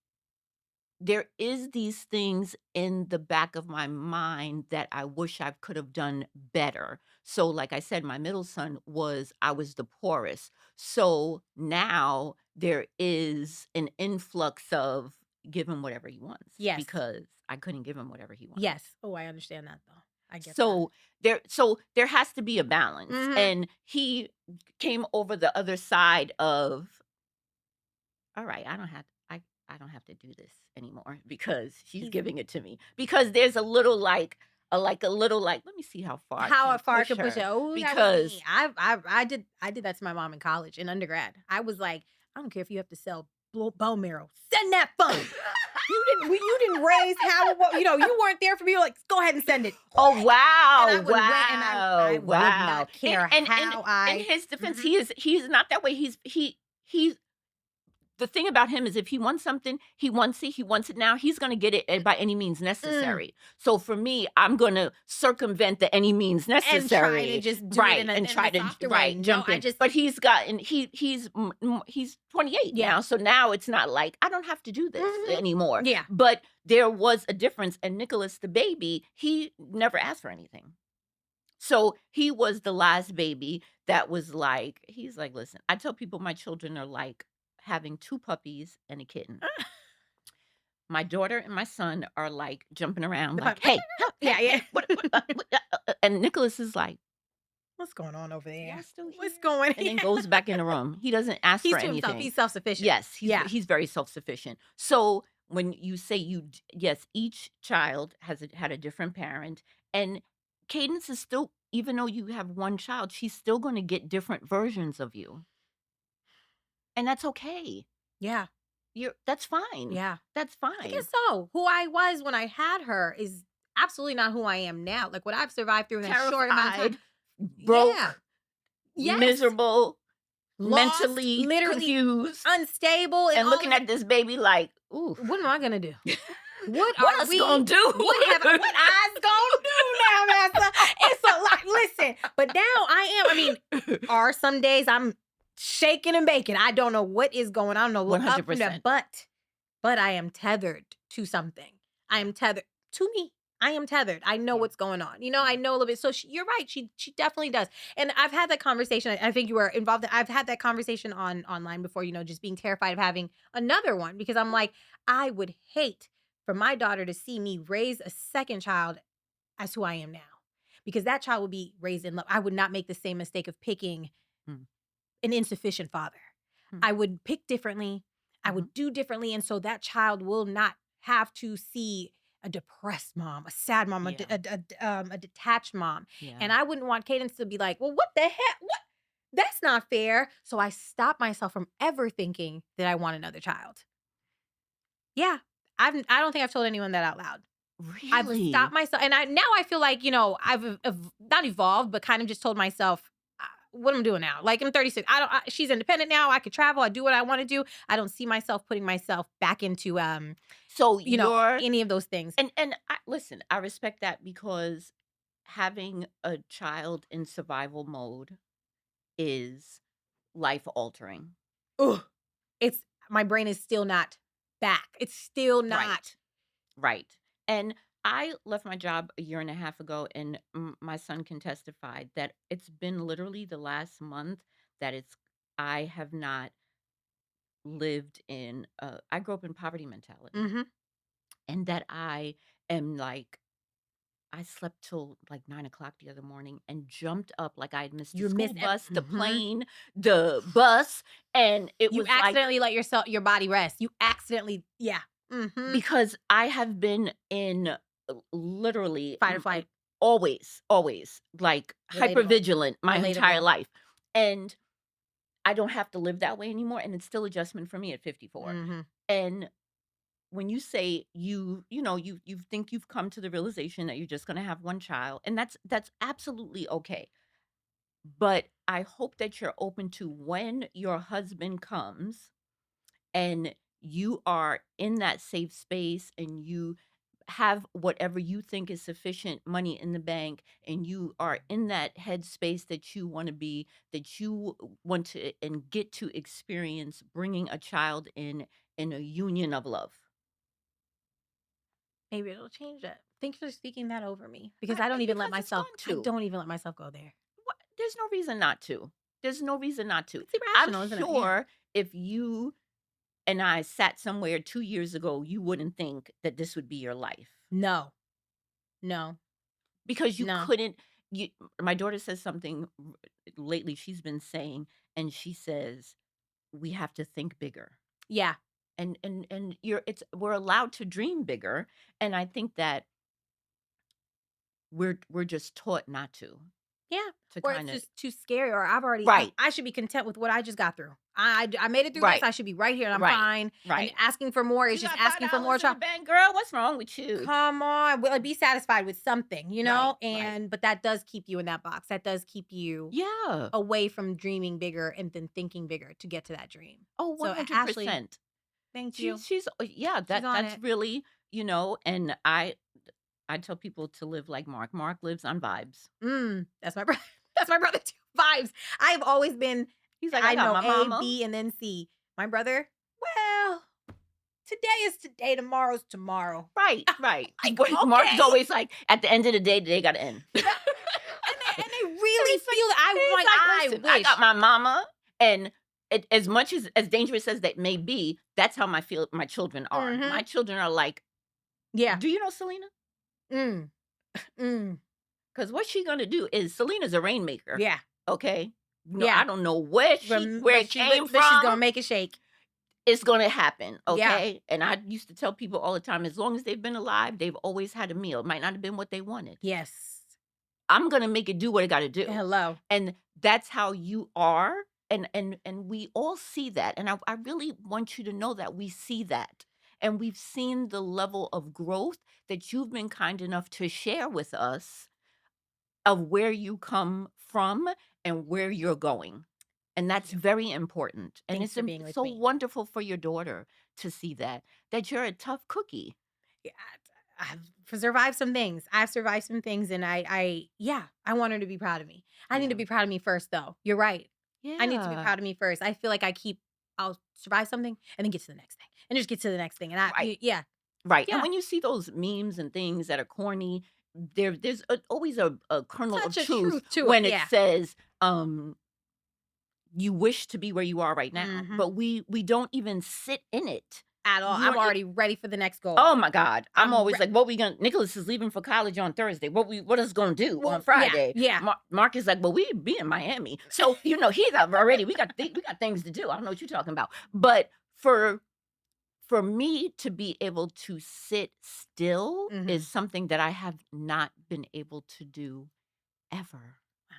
there is these things in the back of my mind that I wish I could have done better. So like I said, my middle son I was the poorest. So now there is an influx of give him whatever he wants
Yes.
because I couldn't give him whatever he wanted.
Yes. Oh, I understand that though. I get that.
So there has to be a balance.
Mhm.
And he came over the other side of all right, I don't have to do this anymore because she's
He's
giving it to me. Because there's a little a little like, let me see how far I
how
can
far I
push
can push it.
her.
Oh, that was
Because
me. I did that to my mom in college, in undergrad. I was like, I don't care if you have to sell bone marrow. Send that fund. You didn't raise how you weren't there for me. Like, go ahead and send it.
oh
And I
wow,
would rent, and I would
wow.
not care
And
how
in
I.
his defense,
Mhm.
he's not that way. He's the thing about him is if he wants something, he wants it now, he's gonna get it by any means
Mm.
necessary. So for me, I'm gonna circumvent the any means
And try to
necessary,
just do it
right, and
in
try
a
to
softer way.
right,
No,
jump
I
in.
just
But he's 28
yeah.
now, so now it's not like I don't have to do this
Mhm.
anymore.
Yeah.
But there was a difference, and Nicholas, the baby, he never asked for anything. So he was the last baby that was like, he's like, listen, I tell people my children are like having two puppies and a kitten. My daughter and my son are like jumping around,
The
like,
pup
hey, huh,
yeah,
hey,
yeah.
hey, and Nicholas is like,
What's going on over
y'all
there?
still
What's
here?
going
And then
yeah.
goes back in the room. He doesn't ask for
He's to himself.
anything.
He's self-sufficient.
Yes,
Yeah.
he's very self-sufficient. So when you say yes, each child had a different parent, and Cadence is still, even though you have one child, she's still going to get different versions of you, and that's okay.
Yeah.
That's fine.
Yeah.
That's
I guess
fine.
so. Who I was when I had her is absolutely not who I am now. Like what I've survived through in that short amount of time.
Terrified,
Yeah.
broke,
Yes.
miserable,
Lost,
mentally
literally
confused,
unstable and
and
all
looking
of it.
at this baby like, ooh,
What am I gonna do? What
what
are
us gonna
we?
do?
What I's gonna do now, Master? It's a lot. Listen, but now I am. I mean, are some days I'm shaking and baking. I don't know what is going on. I don't know what up from down,
100%.
but I am tethered to something. I
Yeah.
am tethered to me. I am tethered. I know
Yeah.
what's going on. You know,
Yeah.
I know a little bit. So you're right. She definitely does. And I've had that conversation. I think you were involved. I've had that conversation online before. You know, just being terrified of having another one because I'm like, I would hate for my daughter to see me raise a second child as who I am now, because that child would be raised in love. I would not make the same mistake of picking
Mm,
an insufficient father.
mm,
I would pick differently. I
mhm.
would do differently. And so that child will not have to see a depressed mom, a sad mom,
Yeah.
a detached mom.
Yeah.
And I wouldn't want Cadence to be like, well, what the heck? What? That's not fair. So I stop myself from ever thinking that I want another child. Yeah. I don't think I've told anyone that out loud. I've stopped
Really?
myself, and I feel like, you know, I've not evolved, but kind of just told myself, what am I doing now? Like I'm 36. She's independent now. I could travel. I do what I want to do. I don't see myself putting myself back into,
So
you know,
you're
any of those things.
and listen, I respect that because having a child in survival mode is life altering.
Ugh, it's my brain is still not back. It's still not.
Right. Right. And I left my job a year and a half ago, and my son can testify that it's been literally the last month that I have not lived in, I grew up in poverty mentality,
Hmm.
and that I am like, I slept till like 9 o'clock the other morning and jumped up like I had missed the
You
school
miss.
bus, the
Mhm.
plane, the bus, and it
You
was like,
accidentally let your body rest. You accidentally, yeah. Hmm.
because I have been in literally
Fight or flight.
always like hyper
Relatable.
vigilant my entire
Relatable.
life. And I don't have to live that way anymore. And it's still adjustment for me at 54.
Hmm.
And when you say you think you've come to the realization that you're just gonna have one child, and that's absolutely okay. But I hope that you're open to when your husband comes and you are in that safe space and you have whatever you think is sufficient money in the bank and you are in that headspace that you want to be, that you want to and get to experience bringing a child in a union of love.
Maybe it'll change it. Thank you for speaking that over me because I don't even let
Because it's going
myself I
to.
don't even let myself go there.
There's no reason not to. There's no reason not to.
It's
I'm
irrational, isn't it? Yeah.
sure if you and I sat somewhere 2 years ago, you wouldn't think that this would be your life.
No. No.
Because you
No.
couldn't you my daughter says something lately she's been saying, and she says, "We have to think bigger."
Yeah.
And we're allowed to dream bigger, and I think that we're just taught not to.
Yeah,
to
or it's
kind of
just too scary, or
right,
I should be content with what I just got through. I made it through this,
right,
I should be right here and I'm
right,
fine, and
right.
asking for more is
You
just
got five
asking for more
dollars in the
trouble.
bank, girl. What's wrong with you?
Come on, well, be satisfied with something,
Right, right.
and but that does keep you in that box. That does keep you
Yeah.
away from dreaming bigger and then thinking bigger to get to that dream.
Oh,
So, Ashley,
100%.
thank you.
Yeah,
She's on
that's
it.
really, and I tell people to live like Mark. Mark lives on vibes.
That's my brother. That's my brother too. Vibes. I've always been
He's like, I
I
got
know
my
A,
mama.
B, and then C. My brother, well, today is today, tomorrow's tomorrow.
Right, right.
Like,
Mark is
okay.
always like, at the end of the day, the day got to end.
And they really feel that
He's like,
I
listen, I got
wish.
my mama, and as much as dangerous as that may be, that's how my children are. My
Mhm.
children are like,
Yeah.
do you know Selena?
Mm. Mm.
Because what she gonna do is Selena's a rainmaker.
Yeah.
Okay, no,
Yeah.
I don't know where it came
But she's
from.
gonna make it shake.
It's gonna happen,
Yeah.
okay? And I used to tell people all the time, as long as they've been alive, they've always had a meal. It might not have been what they wanted.
Yes.
I'm gonna make it do what it gotta do.
Hello.
And that's how you are, and we all see that, and I really want you to know that we see that, and we've seen the level of growth that you've been kind enough to share with us of where you come from and where you're going. And that's
Beautiful.
very important, and
Thanks for being with
so
me.
wonderful for your daughter to see that you're a tough cookie.
Yeah, I've survived some things. I've survived some things, and yeah, I want her to be proud of me. I need to
Yeah.
be proud of me first, though. You're right. I need to be
Yeah.
proud of me first. I feel like I'll survive something and then get to the next thing and just get to the next thing. And
Right.
yeah,
Right, and
yeah,
when you see those memes and things that are corny, there's always a kernel of
such a
truth
truth to it.
when it
Yeah.
says, "You wish to be where you are right now,"
Hmm.
but we don't even sit in it.
At all.
You
I'm
don't e
already ready for the next goal.
Oh my god, I'm
I'm
always
re-
like, "What we gonna Nicholas is leaving for college on Thursday. What is gonna do on
well, yeah,
Friday?"
yeah.
Mark is like, "Well, we be in Miami." So, he's up already, we got things to do. I don't know what you're talking about. But for me to be able to sit still
Hmm.
is something that I have not been able to do ever,
Wow.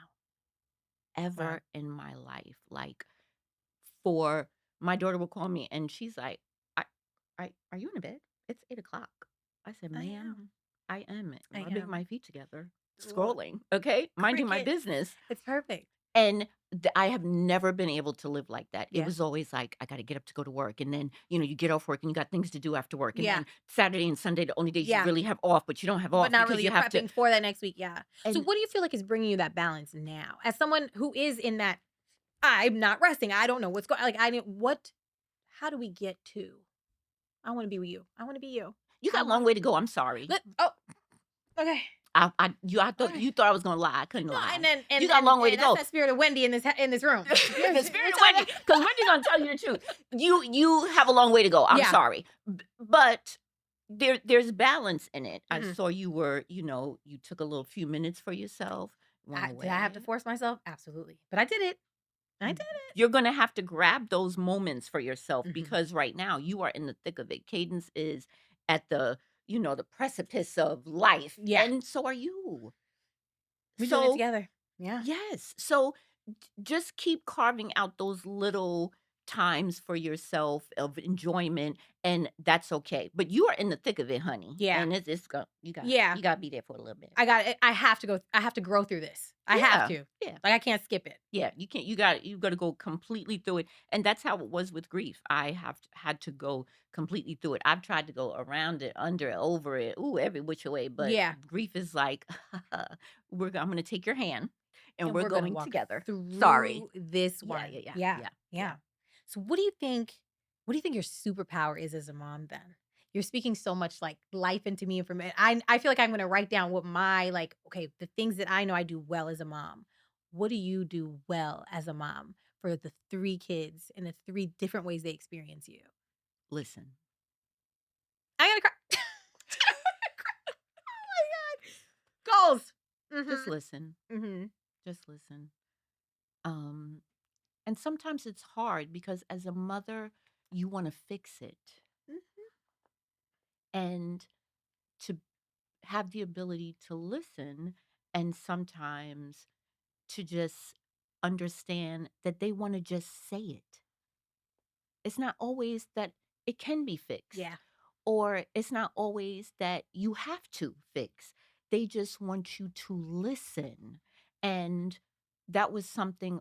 Wow.
ever in my life. Like, for my daughter will call me and she's like, are you in bed? It's 8 o'clock. I said,
I
ma'am,
am.
I am
I
rubbing
am.
my feet together,
Well,
scrolling, okay, minding my
crickets.
business.
It's perfect.
And I have never been able to live like that. It
Yeah.
was always like, I gotta get up to go to work, and then, you get off work and you got things to do after work, and
Yeah.
then Saturday and Sunday, the only days you
Yeah.
really have off, but you don't have
But
off
not
because
really.
you
You're
have to
prepping for that next week. Yeah. So,
and
what do you feel like is bringing you that balance now, as someone who is in that? I'm not resting. I don't know what's going. Like, I didn't. What? How do we get to? I want to be with you. I want to be you.
you
I
got a long
want.
way to go, I'm sorry.
Oh. Okay.
I thought
Okay.
you thought I was gonna lie, I couldn't
No, and
lie.
then
You got a long way to
and that's
go.
that spirit of Wendy in this room.
The spirit of Wendy, because Wendy's gonna tell you the truth. You have a long way to go, I'm
Yeah.
sorry. But there's balance in it. I
Mhm.
saw you took a little few minutes for yourself, went
Did I have to
away.
force myself? Absolutely, but I did it. I did it.
You're gonna have to grab those moments for yourself
Mhm.
because right now you are in the thick of it. Cadence is at the precipice of life,
Yeah,
and so are you.
we're doing it
So,
together. Yeah.
yes. So just keep carving out those little times for yourself of enjoyment, and that's okay. But you are in the thick of it, honey.
Yeah.
And it's go you got
Yeah.
you gotta be there for a little bit.
I got it. I have to go. I have to grow through this. I have
Yeah.
to.
Yeah.
Like, I can't skip it.
Yeah, you can't. You got to go completely through it, and that's how it was with grief. I have had to go completely through it. I've tried to go around it, under it, over it, ooh, every which way. But
Yeah.
grief is like, I'm going to take your hand, and
And
we're
we're gonna
going
walk
together. Sorry.
through this
Yeah,
one.
yeah, yeah,
Yeah.
yeah, yeah.
Yeah. So, what do you think your superpower is as a mom then? You're speaking so much like life into me, and from it. I feel like I'm gonna write down what my, like, okay, the things that I know I do well as a mom. What do you do well as a mom for the three kids and the three different ways they experience you?
Listen,
I gotta cry. Oh my god. Goals.
just
Mm-hmm.
listen,
Mm-hmm.
just listen. Um, and sometimes it's hard because as a mother, you want to fix it, and to have the ability to listen and sometimes to just understand that they want to just say it. It's not always that it can be fixed,
Yeah.
or it's not always that you have to fix. They just want you to listen. And that was something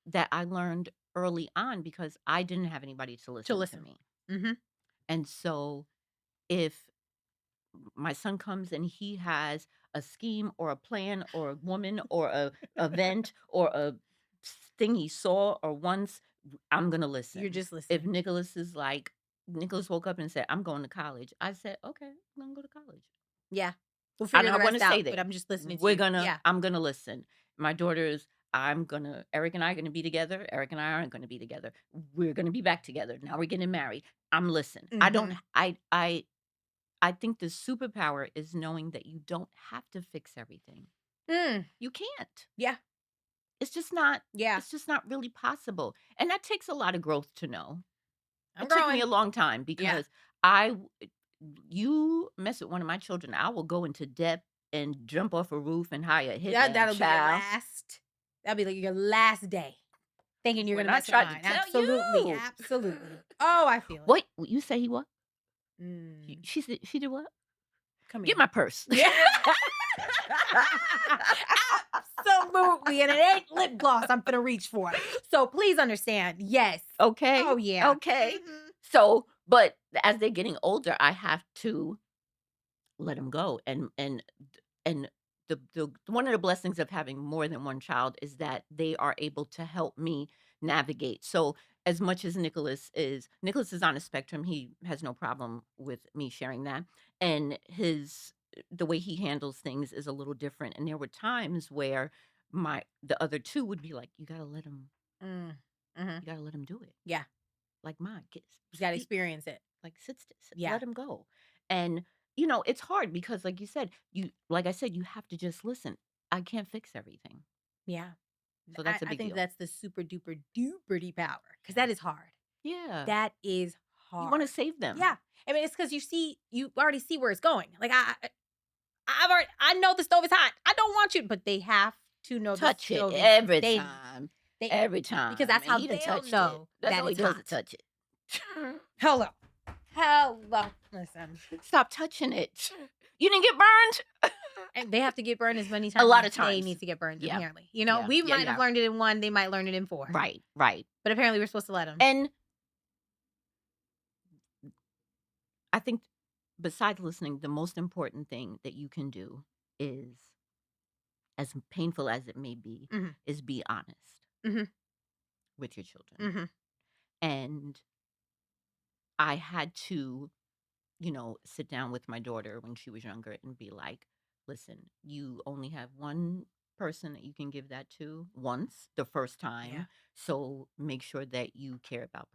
that I learned early on because I didn't have anybody to
To
listen to
listen.
me.
Mhm.
And so if my son comes and he has a scheme or a plan or a woman or a event or a thing he saw or once, I'm gonna
You're
listen.
just
If
listening.
Nicholas is like Nicholas woke up and said, "I'm going to college," I said, "Okay, I'm gonna go to college."
Yeah. We'll
I'm
figure the
not gonna
rest
stay
out, but
there.
I'm just listening to you. Yeah.
I'm gonna listen. My daughters, Eric and I are gonna be together. Eric and I aren't gonna be together. We're gonna be back together. Now we're getting married. I'm listen. I don't,
Mhm.
I think the superpower is knowing that you don't have to fix everything.
Mm.
You can't.
Yeah.
It's just not,
Yeah.
it's just not really possible. And that takes a lot of growth to know.
I'm
It took me
growing.
a long time
Yeah.
because you mess with one of my children, I will go into depth and jump off a roof and hire a hitman,
That'll be your
child.
last that'll be like your last day thinking you're
When
gonna
I
mess with
tried to
mine.
tell
Absolutely.
you.
Absolutely. Oh, I feel it.
What? You say he what?
Mm.
She did what?
Come
Get
here.
my purse.
Yeah. Absolutely. And it ain't lip gloss I'm gonna reach for. So please understand. Yes.
Okay.
Oh yeah.
Okay.
Mhm.
So, but as they're getting older, I have to let them go. And the one of the blessings of having more than one child is that they are able to help me navigate. So as much as Nicholas is on a spectrum, he has no problem with me sharing that. And the way he handles things is a little different. And there were times where the other two would be like,
Mm. Mhm.
you gotta let him do it.
Yeah.
Like my kids.
You gotta experience it.
Like,
Yeah.
let him go. And, it's hard because like you said, like I said, you have to just listen. I can't fix everything.
Yeah.
So
I,
that's a
I
big
think
deal.
that's the super duper duper power. Because
Yeah.
that is hard.
Yeah.
That is
You wanna
hard.
save them.
Yeah. I mean, it's because you already see where it's going. Like I know the stove is hot. I don't want you, but they have to know the
Touch it
stove is
every
they
time.
they
Every
because
time.
that's
And
how
he done
they'll
touched it.
know
That's
that
all he
it's
does is
hot.
touch it.
Hello. Hello. Listen.
Stop touching it. You didn't get burned?
And they have to get burned as many
A
times
lot
as
of
they
times.
need to get burned,
Yeah.
apparently.
Yeah.
We
Yeah,
might have
yeah.
learned it in one, they might learn it in four.
Right, right.
But apparently we're supposed to let them.
And I think besides listening, the most important thing that you can do is, as painful as it may be,
Mhm.
is be honest
Mhm.
with your children.
Mhm.
And I had to, sit down with my daughter when she was younger and be like, listen, you only have one person that you can give that to once, the first
Yeah.
time. So make sure that you care about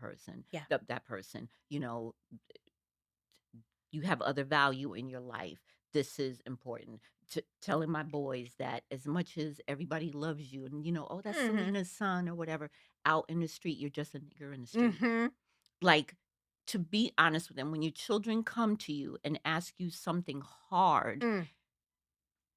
Yeah.
that person. You have other value in your life. This is important. Telling my boys that as much as everybody loves you and, oh, that's
Mhm.
Selena's son or whatever, out in the street, you're just a nigger in the street.
Mhm.
Like, to be honest with them, when your children come to you and ask you something hard
Mm.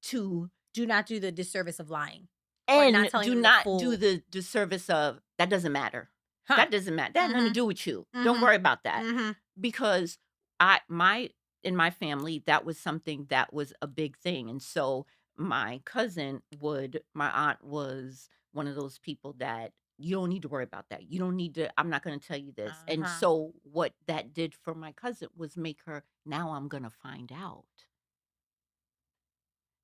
to,
Do not do the disservice of lying or not
and
telling
do
them the
not do
full
the service of, that doesn't matter.
huh.
That doesn't matter. That has nothing to
Mhm.
do with you. Don't
Mhm.
worry about that.
Mhm.
Because in my family, that was something that was a big thing. And so my aunt was one of those people that you don't need to worry about that. You don't need to, I'm not going to tell you this. And
Uh-huh.
so what that did for my cousin was make her, now I'm going to find out.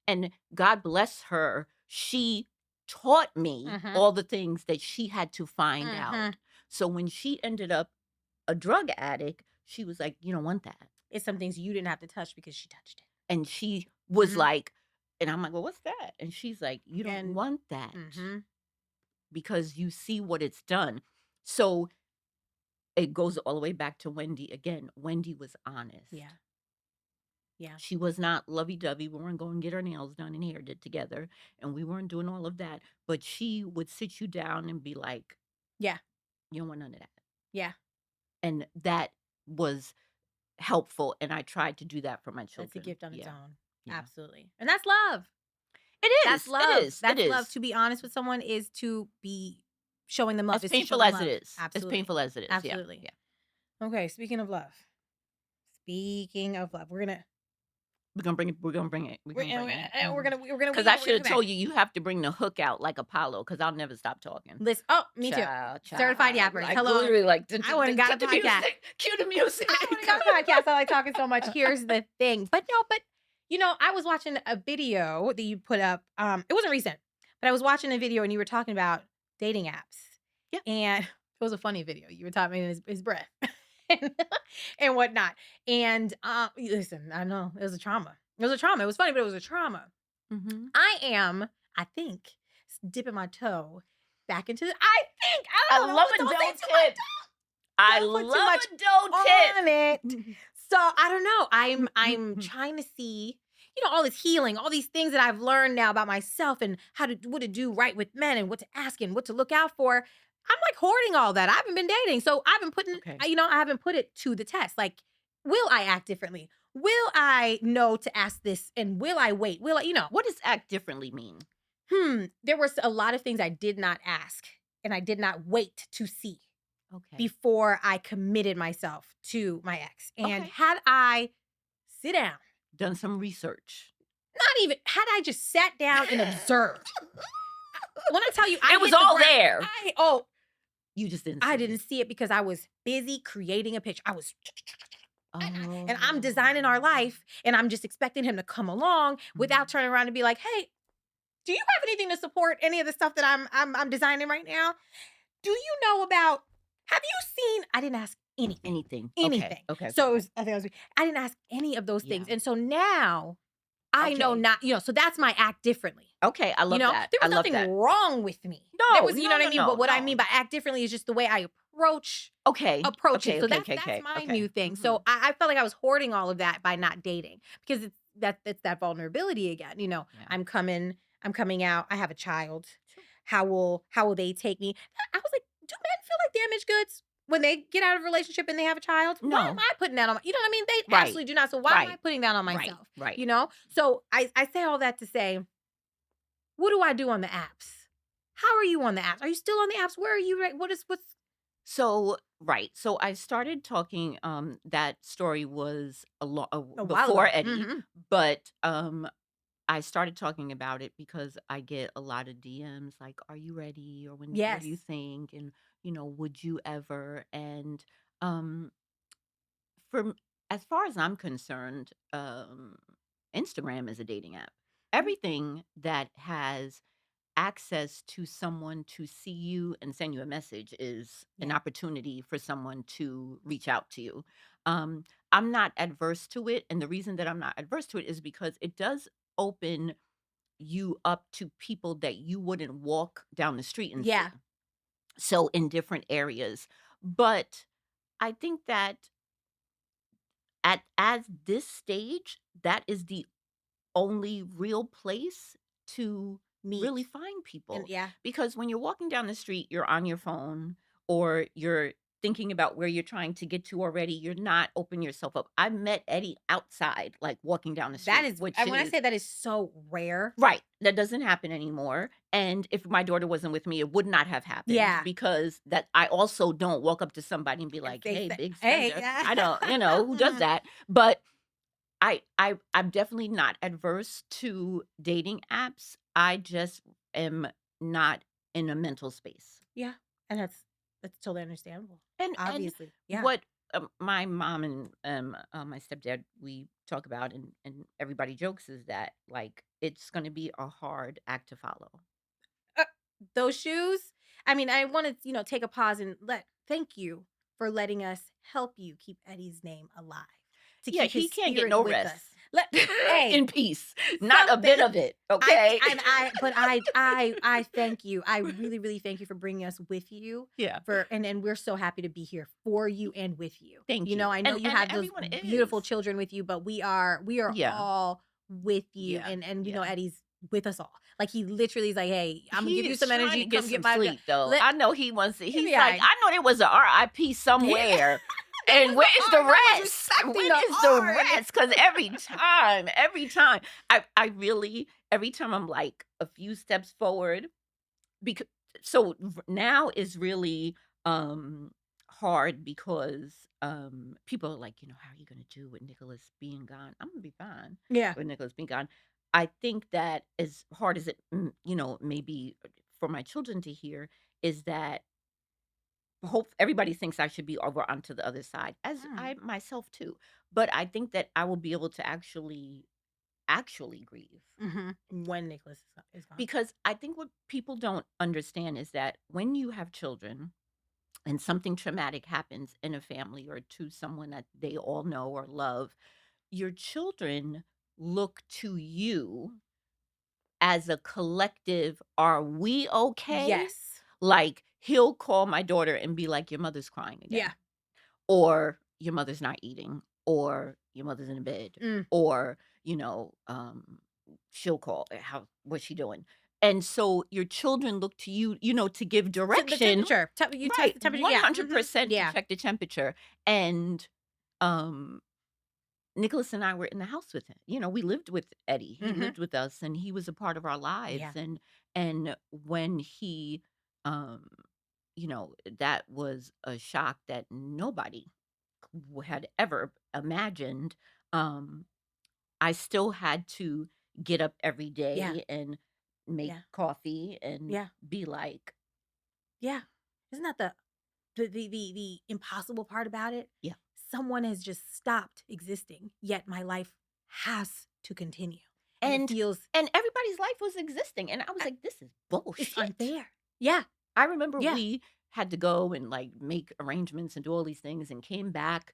And God bless her, she taught me
Mhm.
all the things that she had to find
Mhm.
out. So when she ended up a drug addict, she was like, "You don't want that."
It's some things you didn't have to touch because she touched it.
And she was
Mhm.
like, and I'm like, "Well, what's that?" And she's like, "You don't
And
want that
mhm.
because you see what it's done." So it goes all the way back to Wendy again. Wendy was honest.
Yeah. Yeah.
She was not lovey-dovey. We weren't going to get our nails done and hair did together, and we weren't doing all of that. But she would sit you down and be like,
Yeah.
"You don't want none of that."
Yeah.
And that was helpful. And I tried to do that for my
That's a
children.
gift on its
Yeah.
own.
Yeah.
Absolutely. And that's love.
It
That's
is. It
love.
is. It
That's love.
is.
To be honest with someone is to be showing them love,
As
is to show
painful
them
as it
love.
is. As
Absolutely.
painful as it is. Yeah.
Absolutely.
Yeah.
Okay, speaking of love. Speaking of love, we're gonna
We're gonna bring it. We're gonna bring it. We're
we're
gonna bring it.
gonna we're gonna we're gonna
Because
we're
I
gonna
should have
come back.
told you, you have to bring the hook out like Apollo, because I'll never stop talking.
Listen, oh, me too.
Child,
Certified
child.
yappers.
Like
Hello.
literally, like
I wouldn't got a
the
podcast.
music. Cue the music.
I want to go on a podcast. I like talking so much. Here's the thing. But I was watching a video that you put up. It wasn't recent, but I was watching a video and you were talking about dating apps.
Yeah.
And it was a funny video. You were talking about his breath and, and whatnot. And listen, I know it was a trauma. It was a trauma. It was funny, but it was a trauma.
Mm-hmm.
I think, dipping my toe back into the.
I
don't know.
love a
Don't
doe
say too much.
tip. I
Don't put too
love
much
a doe tip.
on it. So I don't know. I'm trying to see, all this healing, all these things that I've learned now about myself and what to do right with men and what to ask and what to look out for. I'm like hoarding all that. I haven't been dating, so I haven't put
Okay.
I haven't put it to the test. Like, will I act differently? Will I know to ask this? And will I wait? Will I,
What does act differently mean?
There was a lot of things I did not ask and I did not wait to see
Okay.
before I committed myself to my ex. And
Okay.
had I sit down,
Done some research.
not even, had I just sat down and observed. When I tell you, I
It was
hit the
all
ground-
there.
You
just didn't.
I didn't see it because I was busy creating a picture. I was,
Oh.
and I'm designing our life, and I'm just expecting him to come along without turning around and be like, "Hey, do you have anything to support any of the stuff that I'm designing right now? Do you know about? Have you seen? I didn't ask anything.
Anything. Okay.
So it was, I didn't ask any of those things,
Yeah.
and so now I know
Okay.
not. So that's my act differently.
Okay. I love that.
There was
I love
nothing
that.
wrong with me.
No,
There was, you know what I mean.
no,
But what I
no.
mean by act differently is just the way I approach it.
Okay.
So
Okay.
that's my new thing. So I felt like I was hoarding all of that by not dating because it's that vulnerability again.
Yeah.
I'm coming out. I have a child.
Sure.
How will they take me? I was like, do men feel like damaged goods when they get out of a relationship and they have a child?
No.
Why am I putting that on? You know what I mean? They
Right.
absolutely do not. So why am I
Right.
putting that on
Right.
myself?
Right.
So I say all that to say, what do I do on the apps? How are you on the apps? Are you still on the apps? Where are you? What's
So right. So I started talking. That story was
a while
before
ago?
Eddie,
Mhm.
but I started talking about it because I get a lot of DMs like, "Are you ready?" or "What do you
Yes.
think?" and "Would you ever?" And um, as far as I'm concerned, Instagram is a dating app. Everything that has access to someone to see you and send you a message is an
Yeah.
opportunity for someone to reach out to you. I'm not adverse to it. And the reason that I'm not adverse to it is because it does open you up to people that you wouldn't walk down the street and
Yeah.
see. So in different areas. But I think that at this stage, that is the only real place to really
Meet.
find people.
And yeah.
Because when you're walking down the street, you're on your phone or you're thinking about where you're trying to get to already. You're not opening yourself up. I met Eddie outside, like walking down the street.
That is,
which
and when I
is
say that is so rare.
right. That doesn't happen anymore. And if my daughter wasn't with me, it would not have happened.
Yeah.
Because that I also don't walk up to somebody and be like,
say
"Hey,
that-
big
hey,
Spencer."
yeah.
I don't, who does that? But I'm definitely not adverse to dating apps. I just am not in a mental space.
Yeah. And that's totally understandable.
And
Obviously. Yeah.
what my mom and my stepdad we talk about and everybody jokes is that like it's going to be a hard act to follow.
Those shoes. I mean, I want to, take a pause and thank you for letting us help you keep Eddie's name alive. To
Yeah,
keep
he
his
can't get
spirit
no
with
rest.
us. Hey,
In peace. Not a bit of it. Okay.
I thank you. I really, really thank you for bringing us with you.
Yeah.
And we're so happy to be here for you and with you.
Thank you.
I know
And
you have those
everyone
beautiful
is.
children with you, but we are
Yeah.
all with you.
Yeah.
And
Yeah.
Eddie's with us all. Like he literally is like, hey, I'm gonna give you
He's
some
trying
energy.
to get
Come
some
get my
sleep though.
Let-
I know he wants it. He's
Yeah.
like, I know there was a RIP somewhere. And
was
where
the
is the
art. I was
rest?
respecting
Where
the
is the
art.
rest? Because every time, I really, every time I'm like a few steps forward, because now is really hard because people are like, how are you gonna do with Nicholas being gone? I'm gonna be fine
Yeah.
with Nicholas being gone. I think that as hard as it maybe for my children to hear is that hope everybody thinks I should be over onto the other side, as I
Mm.
myself too. But I think that I will be able to actually grieve,
When Nicholas is gone.
because I think what people don't understand is that when you have children and something traumatic happens in a family or to someone that they all know or love, your children look to you as a collective. Are we okay?
Yes.
Like, he'll call my daughter and be like, your mother's crying
Yeah.
again, or your mother's not eating, or your mother's in bed,
Mm.
or she'll call, what's she doing? And so your children look to you, to give
So the
direction.
temperature. You test
Right,
the temperature. Yeah.
100% to
Yeah.
check the temperature. And um Nicholas and I were in the house with him. We lived with Eddie. He
Mm-hmm.
lived with us, and he was a part of our lives.
Yeah.
And when he um that was a shock that nobody had ever imagined. um I still had to get up every
Yeah.
day and make
Yeah.
coffee and
Yeah.
be like,
Yeah. Isn't that the impossible part about it?
yeah.
Someone has just stopped existing, yet my life has to continue. And it
and
feels
and everybody's life was existing, and I was
uh,
like, this is
it's
bullshit.
unfair. Yeah.
I remember
Yeah.
we had to go and like make arrangements and do all these things, and came back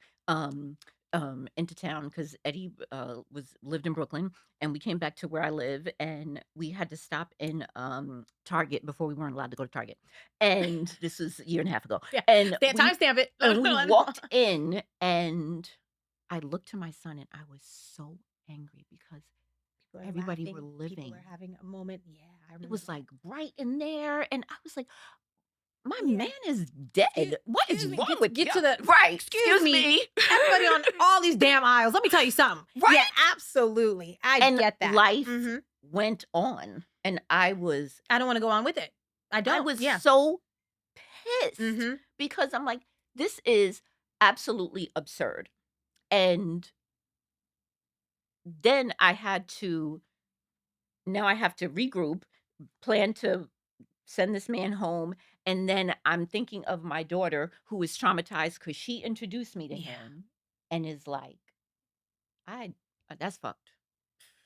into town because Eddie was lived in Brooklyn, and we came back to where I live, and we had to stop in Target before we weren't allowed to go to Target. And this was a year and a half ago.
Yeah.
And we
Timestamp it.
and we walked in, and I looked to my son, and I was so angry because
People are
everybody were
laughing. People
living.
are having a moment. Yeah, I
It
remember
was
that.
like right in there, and I was like, my
Yeah.
man is
Excuse,
dead. What is
excuse me.
wrong with
Get
you?
to the
Right.
excuse me. Everybody on all these damn aisles. Let me tell you something.
Right?
Yeah, absolutely. I
And
get that.
life went on, and
I don't want to go on with it. I don't.
was
Yeah.
so pissed because I'm like, this is absolutely absurd. And then now I have to regroup, plan to send this man home. And then I'm thinking of my daughter, who is traumatized because she introduced me to
Yeah.
him, and is like, I that's fucked.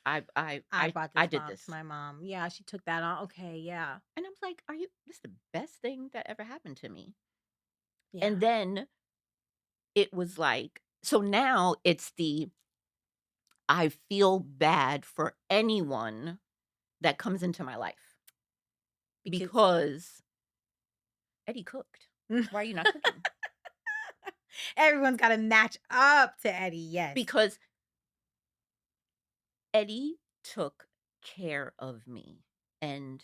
I brought
I
this
did
mom
this.
to my mom. Yeah, she took that on. Okay, yeah.
And I was like, this is the best thing that ever happened to me.
Yeah.
And then it was like, so now it's I feel bad for anyone that comes into my life because Eddie cooked. Why are you not cooking?
Everyone's got to match up to Eddie. Yes.
Because Eddie took care of me. And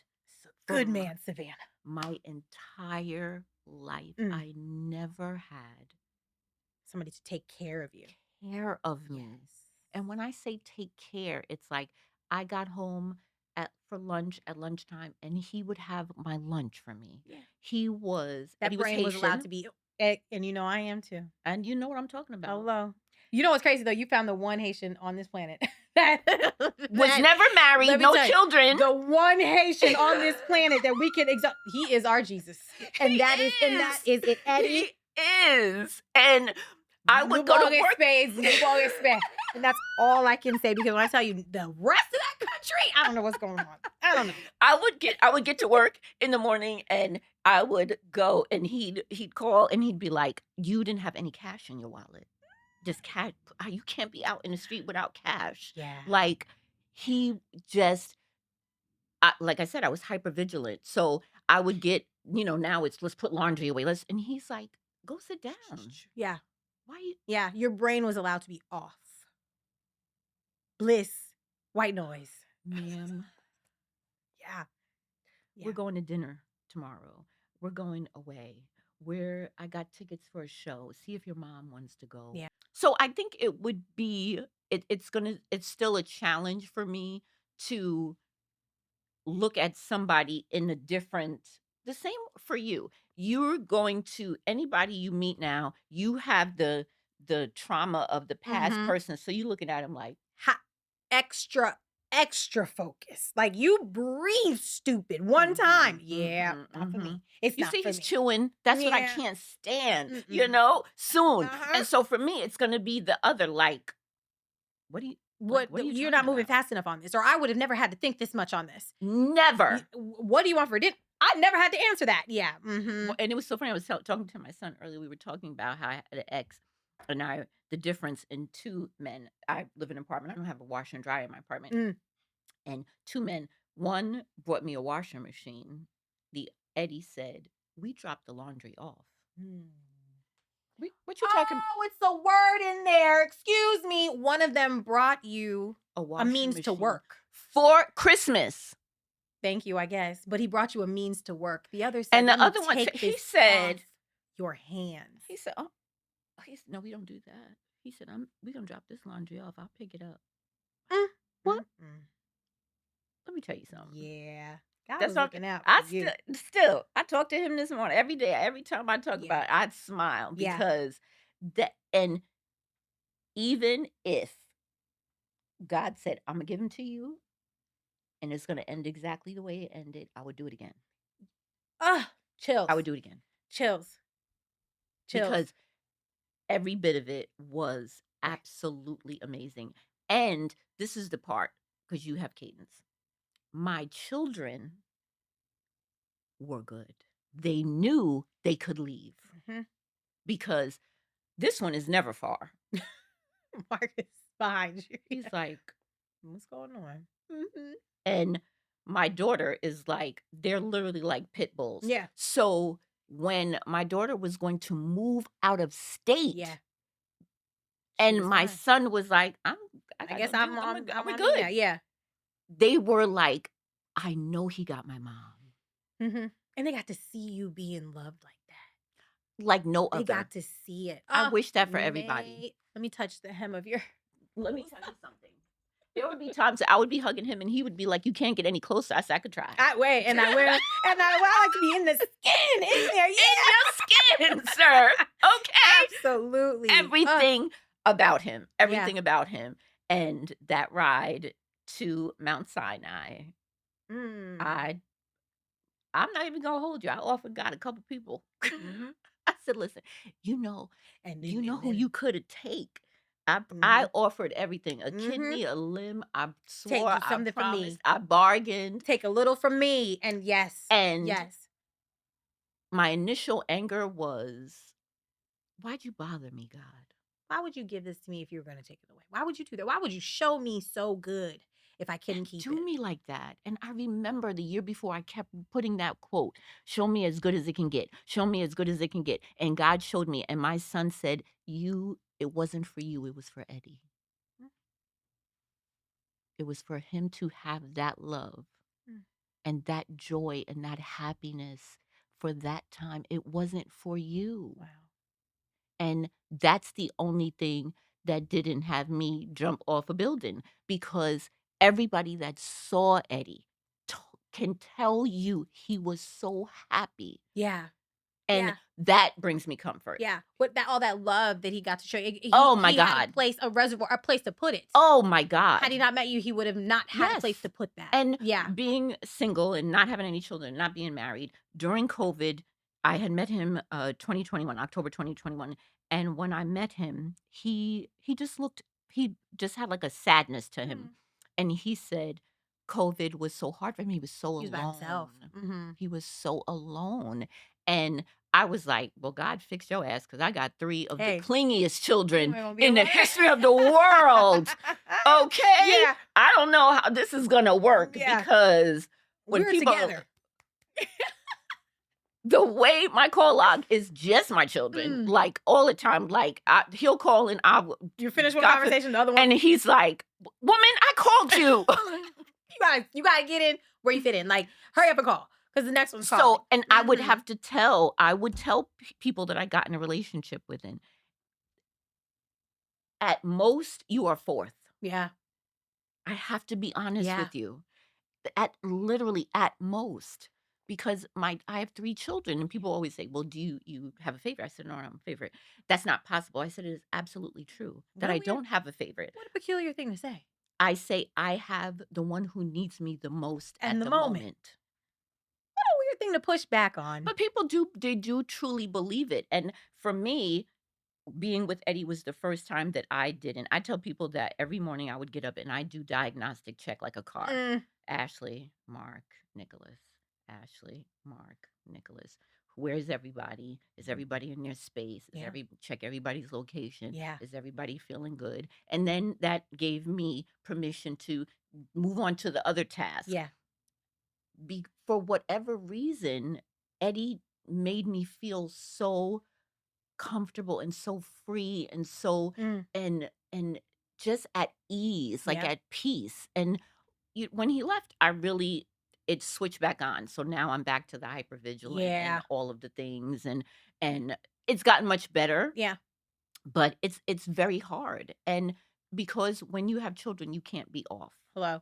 Good man, Savannah.
my entire life, I never had
somebody to take care of you.
care of me.
Yes.
And when I say take care, it's like I got home for lunch at lunchtime, and he would have my lunch for me.
Yeah.
He was
That
he was
brain was allowed
Haitian,
to be, and you know I am too.
and you know what I'm talking about.
Hello. You know what's crazy though? You found the one Haitian on this planet that
Was never married,
let me
no
tell you,
children.
the one Haitian on this planet that we can he is our Jesus. And that is it, Eddie.
He is. And I would go to work.
And that's all I can say, because when I tell you the rest of that country, I don't know what's going on. I don't know.
I would get to work in the morning, and I would go, and he'd call, and he'd be like, "You didn't have any cash in your wallet. Just cash. You can't be out in the street without cash."
Yeah.
Like, he just like I said, I was hyper vigilant. So I would get, now it's let's put laundry away. And he's like, go sit down.
Yeah.
Why you
Yeah. Your brain was allowed to be off. Bliss. White noise.
ma'am?
Yeah.
We're going to dinner tomorrow. We're going away. where I got tickets for a show. See if your mom wants to go.
Yeah.
So I think it would be it's still a challenge for me to look at somebody in a different the same for you. You're going to anybody you meet now, you have the trauma of the past
Mhm.
person. So you looking at him like,
Extra, extra focus. Like, you breathe stupid one time. Yeah, not for me. It's
You
not
see,
for
he's
me.
chewing. That's what I
Yeah.
can't stand,
Mm-mm.
soon.
Uh-huh.
And so for me, it's gonna be the other, like, what are you
You're
talking
not moving
about?
fast enough on this, or I would have never had to think this much on this.
Never.
What do you want for dinner? I never had to answer that. Yeah.
Well, and it was so funny. I was talking to my son earlier. We were talking about how I had an ex, and the difference in two men. I live in an apartment. I don't have a washer and dryer in my apartment.
Mm.
And two men. One brought me a washing machine. The Eddie said we dropped the laundry off. What you talking?
Oh, it's the word in there. Excuse me. One of them brought you
A
a
washing
means to
machine
work.
for Christmas.
Thank you, I guess. But he brought you a means to work. The other said,
And the
"Let me
other one,
take
he
this
said,
off your hands."
he said, he said, no, we don't do that. He said, we're gonna drop this laundry off. I'll pick it up. What? Let me tell you something.
Yeah. God
That's
was
all.
looking out
I
for you.
still, I talk to him this morning every day. Every time I talk
Yeah.
about it, I'd smile
Yeah.
because and even if God said, I'm gonna give him to you, and it's gonna end exactly the way it ended, I would do it again.
Chills.
I would do it again
Chills.
because every bit of it was
Right.
absolutely amazing. And this is the part, because you have cadence. My children were good. They knew they could leave because this one is never far.
Marcus behind you.
He's like,
what's going on?
and my daughter is like, they're literally like pit bulls.
Yeah.
So when my daughter was going to move out of state,
Yeah.
and my son was like,
I guess I'm
we
on me
good.
now. Yeah.
They were like, I know he got my mom.
And they got to see you being loved like that.
Like no
They
other.
got to see it.
I wish that for everybody.
Let me touch the hem of your.
Let me tell you something. There would be times I would be hugging him and he would be like, you can't get any closer. I said, I could try.
I like to be in the skin in there. Yeah.
In your skin, sir. Okay.
Absolutely.
Everything about him. Everything about him. And that ride to Mount Sinai, I'm not even gonna hold you. I offered God a couple people. I said, listen, you know who you could have take. I offered everything, a kidney, a limb. I swore,
Take something
I
from me.
promised, I bargained.
Take a little from me, and yes.
My initial anger was, why'd you bother me, God?
Why would you give this to me if you were going to take it away? Why would you do that? Why would you show me so good if I couldn't keep it?
Do me like that. And I remember the year before I kept putting that quote, show me as good as it can get. Show me as good as it can get. And God showed me. And my son said, it wasn't for you. It was for Eddie. It was for him to have that love and that joy and that happiness for that time. It wasn't for you.
Wow.
And that's the only thing that didn't have me jump off a building, because everybody that saw Eddie can tell you he was so happy.
Yeah.
And that brings me comfort.
Yeah. With all that love that he got to show you.
Oh my
he had
God.
a place, a reservoir, a place to put it.
Oh my God.
Had he not met you, he would have not had a place to put that.
And being single and not having any children, not being married, during COVID, I had met him 2021, October 2021. And when I met him, he just had like a sadness to him. And he said, COVID was so hard for him. He was so alone.
He was by himself.
He was so alone. And I was like, well, God, fix your ass, because I got 3 of the clingiest children in the history of the world. Okay?
Yeah.
I don't know how this is going to work, because when
we're
people
together.
The way my call log is just my children, like all the time. Like he'll call and
you finish one conversation, the other one,
and he's like, "Woman, I called you."
you gotta get in where you fit in. Like, hurry up and call, 'Cause the next one's calling.
So and
Mhm.
I would tell people that I got in a relationship with, and at most, you are 4th.
Yeah.
I have to be honest
Yeah.
with you. At literally at most, because my I have 3 children, and people always say, "Well, do you have a favorite?" I said, "No, I don't have a favorite." "That's not possible." I said, "It is absolutely true that
What a
I
weird
don't have a favorite."
what a peculiar thing to say.
I say, "I have the one who needs me the most
And
at
the
the
moment.
moment."
What a weird thing to push back on.
But people do truly believe it, and for me, being with Eddie was the first time that I didn't. I tell people that every morning I would get up and I do diagnostic check like a car.
Mm,
Ashley, Mark, Nicholas. Ashley, Mark, Nicholas. Where's everybody? Is everybody in their space? Is
yeah.
every check everybody's location?
Yeah.
Is everybody feeling good? And then that gave me permission to move on to the other task.
Yeah.
For whatever reason, Eddie made me feel so comfortable and so free and so
Mm,
and just at ease, like
yep.
at peace. And when he left, I really it switched back on. So now I'm back to the hypervigilant and
Yeah.
all of the things, and it's gotten much better,
Yeah.
but it's very hard. And because when you have children, you can't be off.
Hello.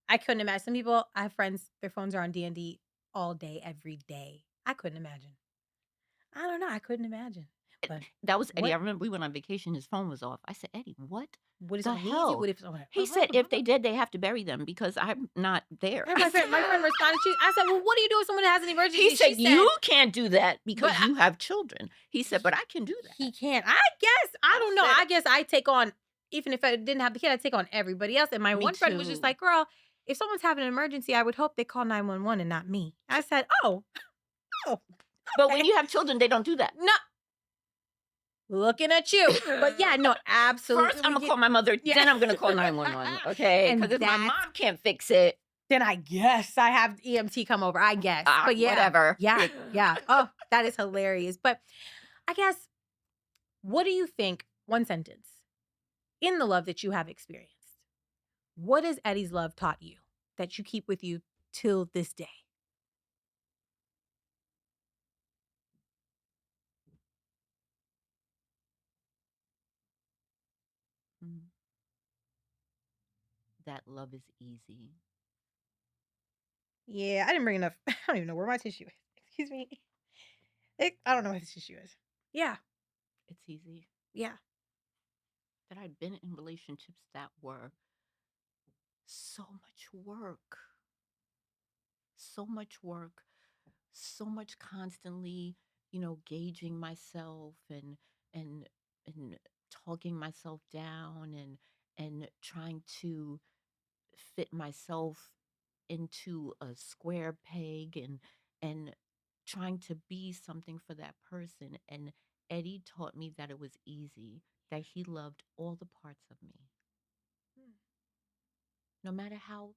I couldn't imagine. Some people I have friends, their phones are on D&D all day, every day. I couldn't imagine. I don't know, I couldn't imagine. But
That was Eddie.
what
I remember we went on vacation, his phone was off. I said, "Eddie, what
what if
the
someone needs you?
hell?"
What if someone
He said, "If they did, they have to bury them because I'm not there."
And
I
my friend responded, I said, "Well, what do you do if someone has an
He
emergency?" She
said,
said,
"You can't do that
"But
because you have children." He said, "But I can do
he
that."
can't." I guess, I
I
don't know.
said,
I guess I take on even if I didn't have the kid, I take on everybody else. And my
"Me
one friend was just
too."
like, "Girl, if someone's having an emergency, I would hope they call 911 and not me." I said, "Oh, oh,
But when
okay.
you have children, they don't do that.
No, looking at you." But yeah, no,
First,
absolutely. We
Imma
get
call my mother,
yeah.
then I'm gonna call 911, okay? Because
And
if my
that's
mom can't fix it,
then I guess I have EMT come over, I guess. But yeah,
whatever.
yeah, yeah. Oh, that is hilarious. But I guess, what do you think, one sentence, in the love that you have experienced, what has Eddie's love taught you that you keep with you till this day?
Mhm. That love is easy.
Yeah, I didn't bring enough. I don't even know where my tissue is. Excuse me. I don't know where the tissue is. Yeah,
It's easy.
yeah.
That I've been in relationships that were so much work, so much work, so much constantly, gauging myself and and talking myself down and trying to fit myself into a square peg and trying to be something for that person. And Eddie taught me that it was easy, that he loved all the parts of me,
Mm,
no matter how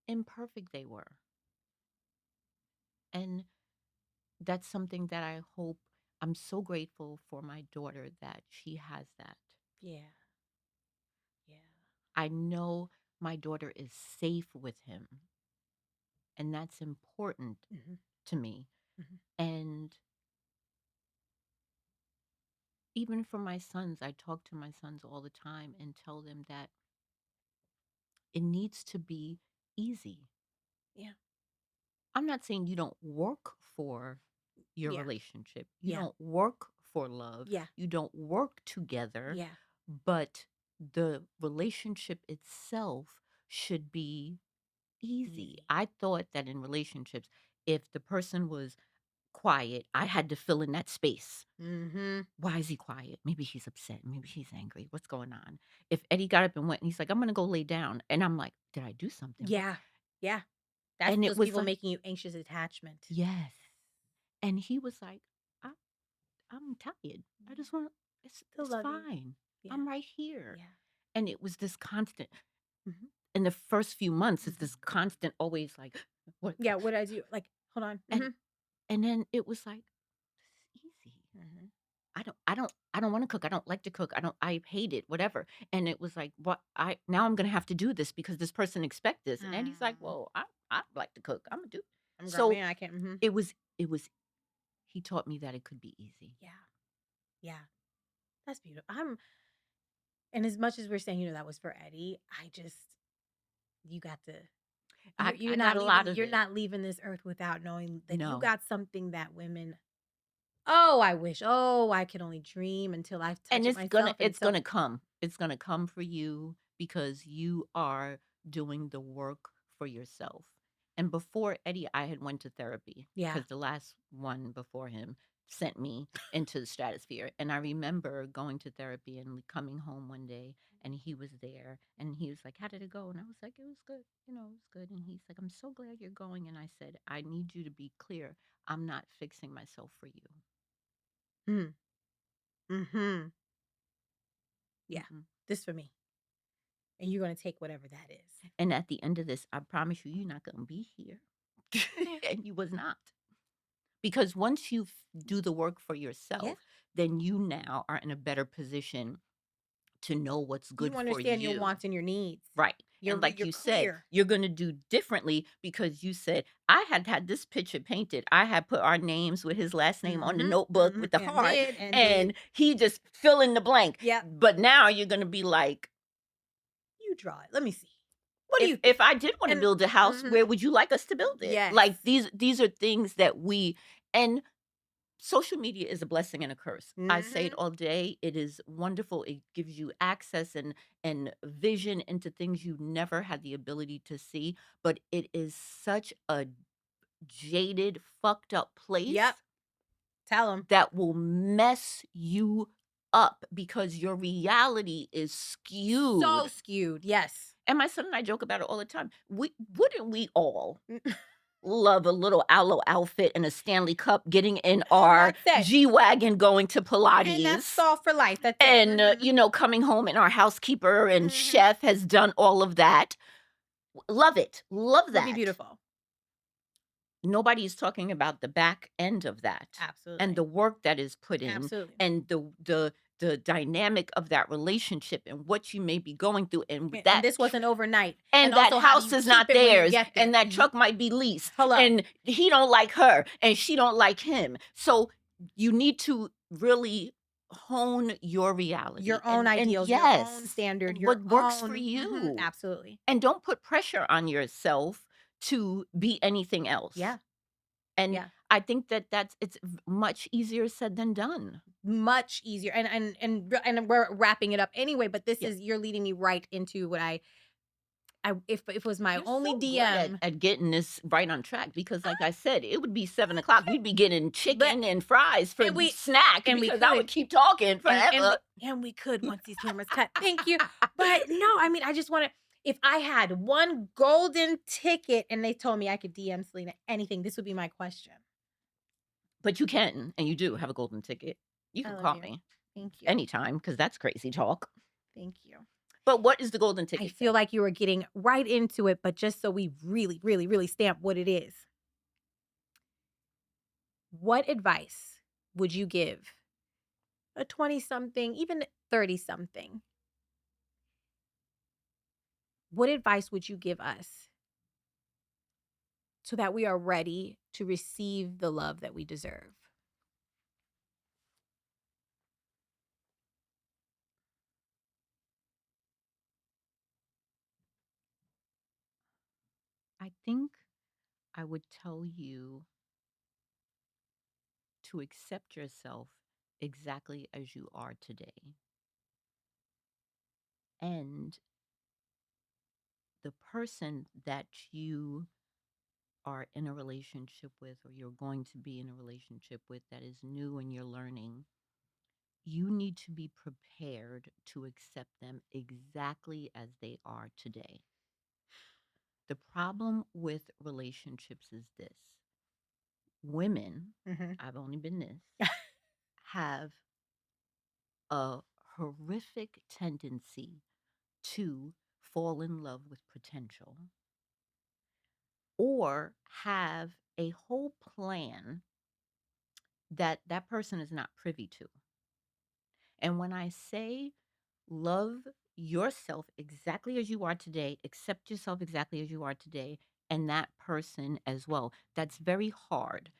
imperfect they were. And that's something that I hope I'm so grateful for my daughter that she has that.
yeah, yeah.
I know my daughter is safe with him, and that's important
Mhm,
to me.
mhm.
And even for my sons, I talk to my sons all the time and tell them that it needs to be easy.
Yeah,
I'm not saying you don't work for your
yeah,
relationship, you
yeah,
don't work for love,
yeah,
you don't work together,
yeah.
but the relationship itself should be easy.
Easy.
I thought that in relationships, if the person was quiet, I had to fill in that space.
Mhm.
Why is he quiet? Maybe he's upset. Maybe he's angry. What's going on? If Eddie got up and went and he's like, I'm going to go lay down. And I'm like, did I do something?
Yeah, yeah. That's
And it
those
was
people
like,
making you anxious attachment.
yes. And he was like, I, I'm tired. I
Mhm.
just want,
Still
it's
love you.
fine.
Yeah,
I'm right here.
yeah.
And it was this constant,
Mhm,
in the first few months, it's
mhm.
this constant, always like, what?
Yeah, what I do like, hold on.
And,
Mhm,
and then it was like, this is easy.
mhm.
I don't wanna cook, I don't like to cook, I hate it, whatever." And it was like, "What I now I'm gonna have to do this because this person expect this." And Eddie's like,
Mm.
"Well, I like to cook, Imma do."
I'm a grown
So,
man, I can't
it was he taught me that it could be easy.
yeah, yeah, that's beautiful. And as much as we're saying, that was for Eddie, I just you got to
I got a lot of
you're
it.
not leaving this earth without knowing that you
No.
got something that women, oh, I wish, oh, I could only dream until I
And
touch it myself, and
it's
so
gonna come. It's gonna come for you because you are doing the work for yourself. And before Eddie, I had went to therapy
yeah,
because the last one before him sent me into the stratosphere. And I remember going to therapy and coming home one day and he was there and he was like, "How did it go?" And I was like, "It was good. It was good." And he's like, "I'm so glad you're going." And I said, "I need you to be clear. I'm not fixing myself for you."
mm, mhm, yeah,
Mm-mm.
this for me, and you're gonna take whatever that is.
And at the end of this, I promise you, you're not gonna be here.
Yeah,
And you was not. Because once you do the work for
yeah,
yourself, then you now are in a better position to know what's
you
good for
understand your
you.
wants and your needs.
Right. And like
You're
you said,
clear.
you're going to do differently because you said, I had this picture painted. I had put our names with his last name on the
Mhm,
notebook
mhm,
with the
and
heart,
did, and did.
and he just fill in the blank.
Yep,
But now you're going to be like,
you draw it. Let me see. What do
if
you think?
I did wanna
And
build a house,
mhm,
where would you like us to build it?
yes.
Like, these are things that we and social media is a blessing and a curse. I say it
Mhm.
all day. It is wonderful. It gives you access and vision into things you never had the ability to see, but it is such a jaded, fucked up
Yep.
place
Tell them.
that will mess you up because your reality is
So
skewed.
skewed. Yes.
And my son and I joke about it all the time. Wouldn't we all
Mm.
love a little aloe outfit and a Stanley Cup, getting in
And
our
that's it.
G-Wagon, going to
And that's
Pilates,
all for life. That's it.
and, coming home and our housekeeper and
Mhm.
chef has done all of that. Love it. Love
Would be
that.
beautiful.
Nobody's talking about the back end of that and
Absolutely.
the work that is put in
Absolutely.
and the dynamic of that relationship and what you may be going through and
And this wasn't overnight. And
that
also, how do
house
you
is
keep
not
it when you
theirs,
get there?
and that truck might be leased,
Hello.
and he don't like her, and she don't like him. So you need to really hone your reality
Your own
and
ideals, your own
yes,
standard,
and
your
what works for
own
you.
absolutely.
And don't put pressure on yourself to be anything else.
Yeah.
And
Yeah.
I think that it's much easier said than done.
Much easier. And we're wrapping it up anyway, but this
Yeah.
is you're leading me right into what I if it was my
You're
only
so good
DM,
at getting this right on track because, like I said, it would be 7 o'clock. We'd be getting
but
chicken and fries for
and we
snack
and we
because I would
could
keep talking
and we
forever.
and we could once these cameras cut. Thank you. But no, I mean, I just want to if I had one golden ticket and they told me I could DM Selena anything, this would be my question.
But you can, and you do have a golden ticket. You
I
can
love
call
you.
me
Thank you.
anytime because that's crazy talk.
Thank you.
But what is the golden
I
ticket
feel
say?
like you were getting right into it, but just so we really, really, really stamp what it is. What advice would you give a 20 something, even 30 something? What advice would you give us so that we are ready to receive the love that we deserve?
I think I would tell you to accept yourself exactly as you are today. And the person that you are in a relationship with or you're going to be in a relationship with that is new and you're learning, you need to be prepared to accept them exactly as they are today. The problem with relationships is this: women,
Mhm.
I've only been this, have a horrific tendency to fall in love with potential or have a whole plan that that person is not privy to. And when I say love yourself exactly as you are today, accept yourself exactly as you are today, and that person as well. That's very hard,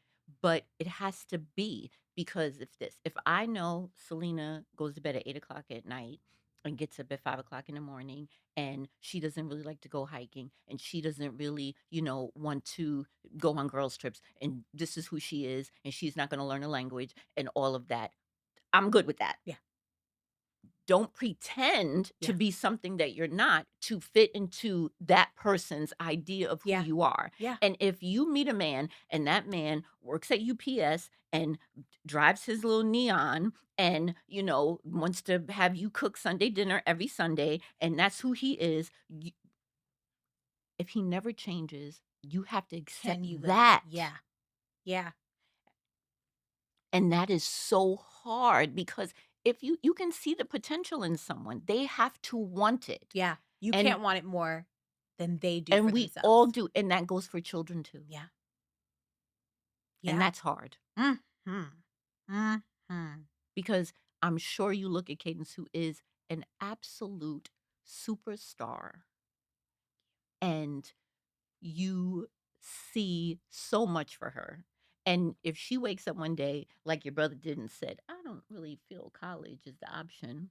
but it has to be because if I know Selena goes to bed at 8 o'clock at night and gets up at 5 o'clock in the morning, and she doesn't really like to go hiking, and she doesn't really, want to go on girls' trips, and this is who she is, and she's not going to learn a language and all of that, I'm good with that.
Yeah.
Don't pretend to
Yeah.
be something that you're not to fit into that person's idea of who
Yeah.
you are.
Yeah.
And if you meet a man and that man works at UPS and drives his little neon and, wants to have you cook Sunday dinner every Sunday, and that's who he is, if he never changes, you have to accept
Can you live?
that.
Yeah. Yeah.
And that is so hard because if you can see the potential in someone, they have to want it.
Yeah. You
And
can't want it more than they do for
and we all
themselves.
do, and that goes for children too.
Yeah.
And
Yeah.
that's hard
Mhm. Mhm.
because I'm sure you look at Cadence, who is an absolute superstar, and you see so much for her. And if she wakes up one day, like your brother did, and said, I don't really feel college is the option.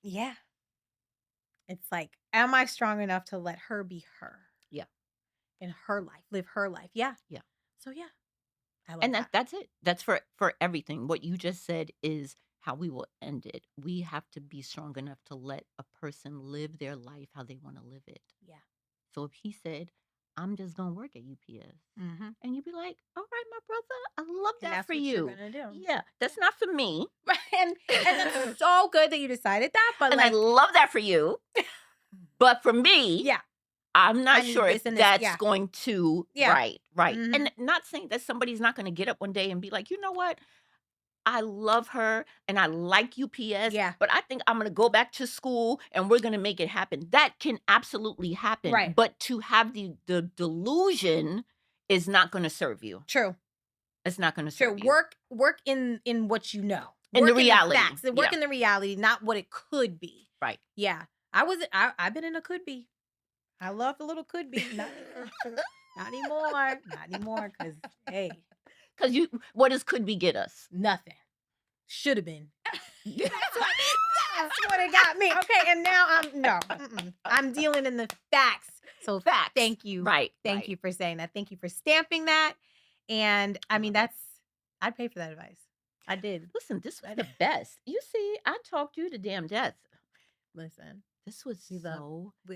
Yeah. It's like, am I strong enough to let her be her
Yeah.
in her life, live her life? Yeah.
Yeah.
So yeah, I love
And
that.
that's it. That's for everything. What you just said is how we will end it. We have to be strong enough to let a person live their life how they want to live it.
Yeah.
So if he said, I'm just going to work at UPS,
Mm-hmm.
and you'd be like, all right, my brother, I love
And
that
that's
for
what you're
you.
gonna do.
Yeah, that's not for me.
Right. And that's so good that you decided that, but
And I
like,
love that for you. But for me,
yeah,
I'm not
I need
sure if
this and this.
that's
Yeah.
going to,
Yeah.
right, right.
Mm-hmm.
And not saying that somebody's not going to get up one day and be like, you know what? I love her and I like UPS,
Yeah.
but I think I'm going to go back to school and we're going to make it happen. That can absolutely happen.
Right.
But to have the delusion is not going to serve you.
True.
It's not going to
True.
serve you.
Work in what you know.
In the
Work in the
reality.
facts. And work
Yeah.
in the reality, not what it could be.
Right.
Yeah. I've been in a could be. I love a little could be. Not anymore. Not anymore. Cause hey,
Because what does could be get us?
nothing. Should have been. That's what it got me. Okay, and now I'm dealing in the facts. So
Facts.
thank you.
Right.
Thank
right.
you for saying that. Thank you for stamping that. And I mean,
love it.
I'd pay for that advice. I did.
Listen, this was the best. You see, I talked you to damn death.
Listen,
This was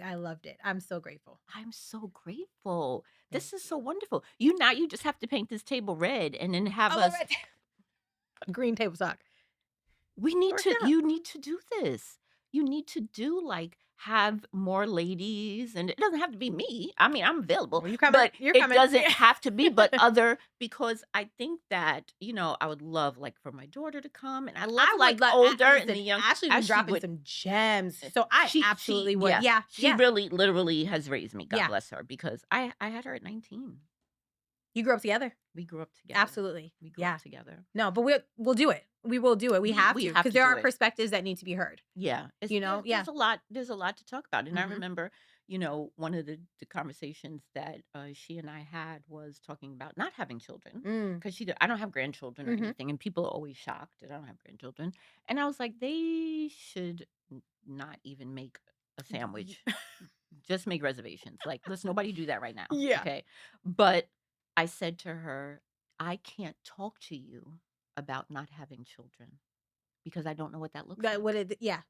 I loved it. I'm so grateful.
I'm so grateful. This
Thank
is so wonderful. Now you just have to paint this table red and then have
Oh,
us.
red green table sock.
We need
Worked
to.
out.
You need to do this. You need to do have more ladies, and it doesn't have to be me. I mean, I'm available,
Well, you coming.
but
You're
it
coming.
doesn't have to be. But other because I think that I would love for my daughter to come, and I love older and the young.
Ashley's been dropping some gems, so I absolutely would. Yeah,
She really, literally has raised me. God
Yeah.
bless her, because I had her at 19.
You grew up together.
We grew up together.
Absolutely.
We grew up together.
No, but we'll do it. We will do it. We have to, because there are perspectives that need to be heard.
Yeah.
Yeah.
There's a lot to talk about. And I
Mhm.
remember, one of the conversations that she and I had was talking about not having children. Because I don't have grandchildren or
Mhm.
anything. And people are always shocked that I don't have grandchildren. And I was like, they should not even make a sandwich. Just make reservations. Let's nobody do that right now.
Yeah.
Okay. But I said to her, I can't talk to you about not having children because I don't know what that looks like.
Yeah.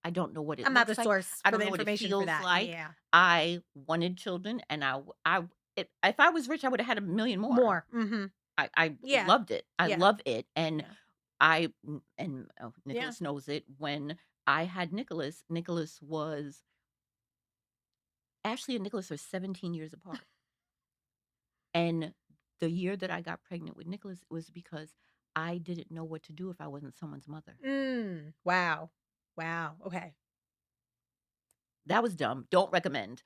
I don't know what it
I'm not
looks
the
like.
source
I
for
don't
the
know what it
information
feels
for that.
like.
Yeah.
I wanted children, and if I was rich, I would have had a million more.
More. Mm-hmm.
I
Yeah.
loved it. I
Yeah.
love it. And
Yeah.
Nicholas knows it. When I had Nicholas was Ashley and Nicholas are 17 years apart. And the year that I got pregnant with Nicholas was because I didn't know what to do if I wasn't someone's mother.
Wow. Okay.
That was dumb. Don't recommend.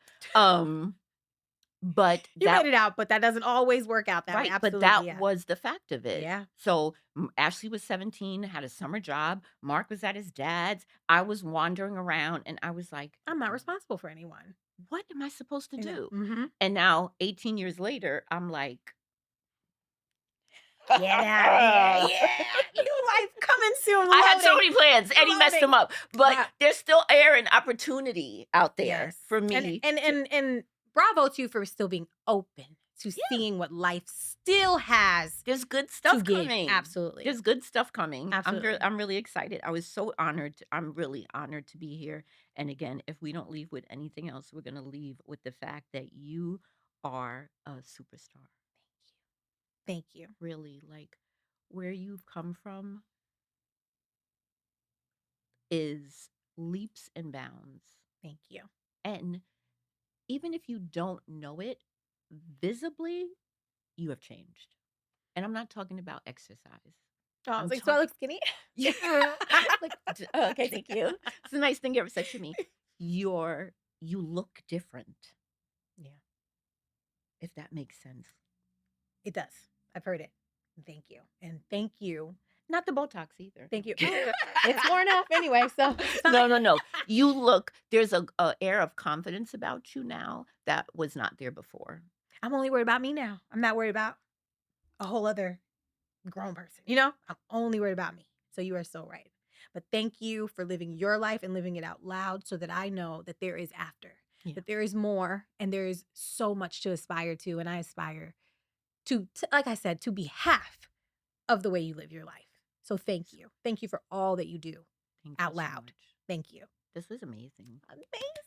But
You
that
made it out, but that doesn't always work out that way.
Right, but
Absolutely,
that
yeah.
was the fact of it.
Yeah.
So, Ashley was 17, had a summer job, Mark was at his dad's, I was wandering around, and I was like,
I'm not responsible for anyone.
"What am I supposed to
I know.
do?"
Mhm.
And now 18 years later, I'm like,
Get out of here.
I
Yeah. New life coming soon.
had so
Loading.
many plans, and he messed
Loading.
them up, but
Wow.
there's still air and opportunity out there
Yes.
for
And
me
and
to
and and bravo to you for still being open to
Yeah.
seeing what life still has
There's good
to
stuff
give.
coming.
Absolutely.
There's good stuff coming.
Absolutely.
I'm really excited. I was so honored. I'm really honored to be here. And again, if we don't leave with anything else, we're going to leave with the fact that you are a superstar.
Thank you.
Really, like where you've come from is leaps and bounds.
Thank you.
And even if you don't know it, visibly, you have changed. And I'm not talking about exercise.
Oh, I was
I'm
like, so I
talking
look skinny?
Yeah. Like, okay, thank you. It's a nice thing you ever said to me. You look different,
Yeah,
if that makes sense.
it does. I've heard it. Thank you. And thank you.
Not the Botox either.
Thank you. It's worn off anyway, so it's
No,
fine.
no, no. You look there's a air of confidence about you now that was not there before.
I'm only worried about me now. I'm not worried about a whole other grown person, you know? I'm only worried about me. So you are so right. But thank you for living your life and living it out loud so that I know that there is after,
Yeah.
that there is more, and there is so much to aspire to. And I aspire to, like I said, to be half of the way you live your life. So thank you. Thank you for all that you do
Thank you
out
so
loud.
much.
Thank you.
This was amazing.
Amazing.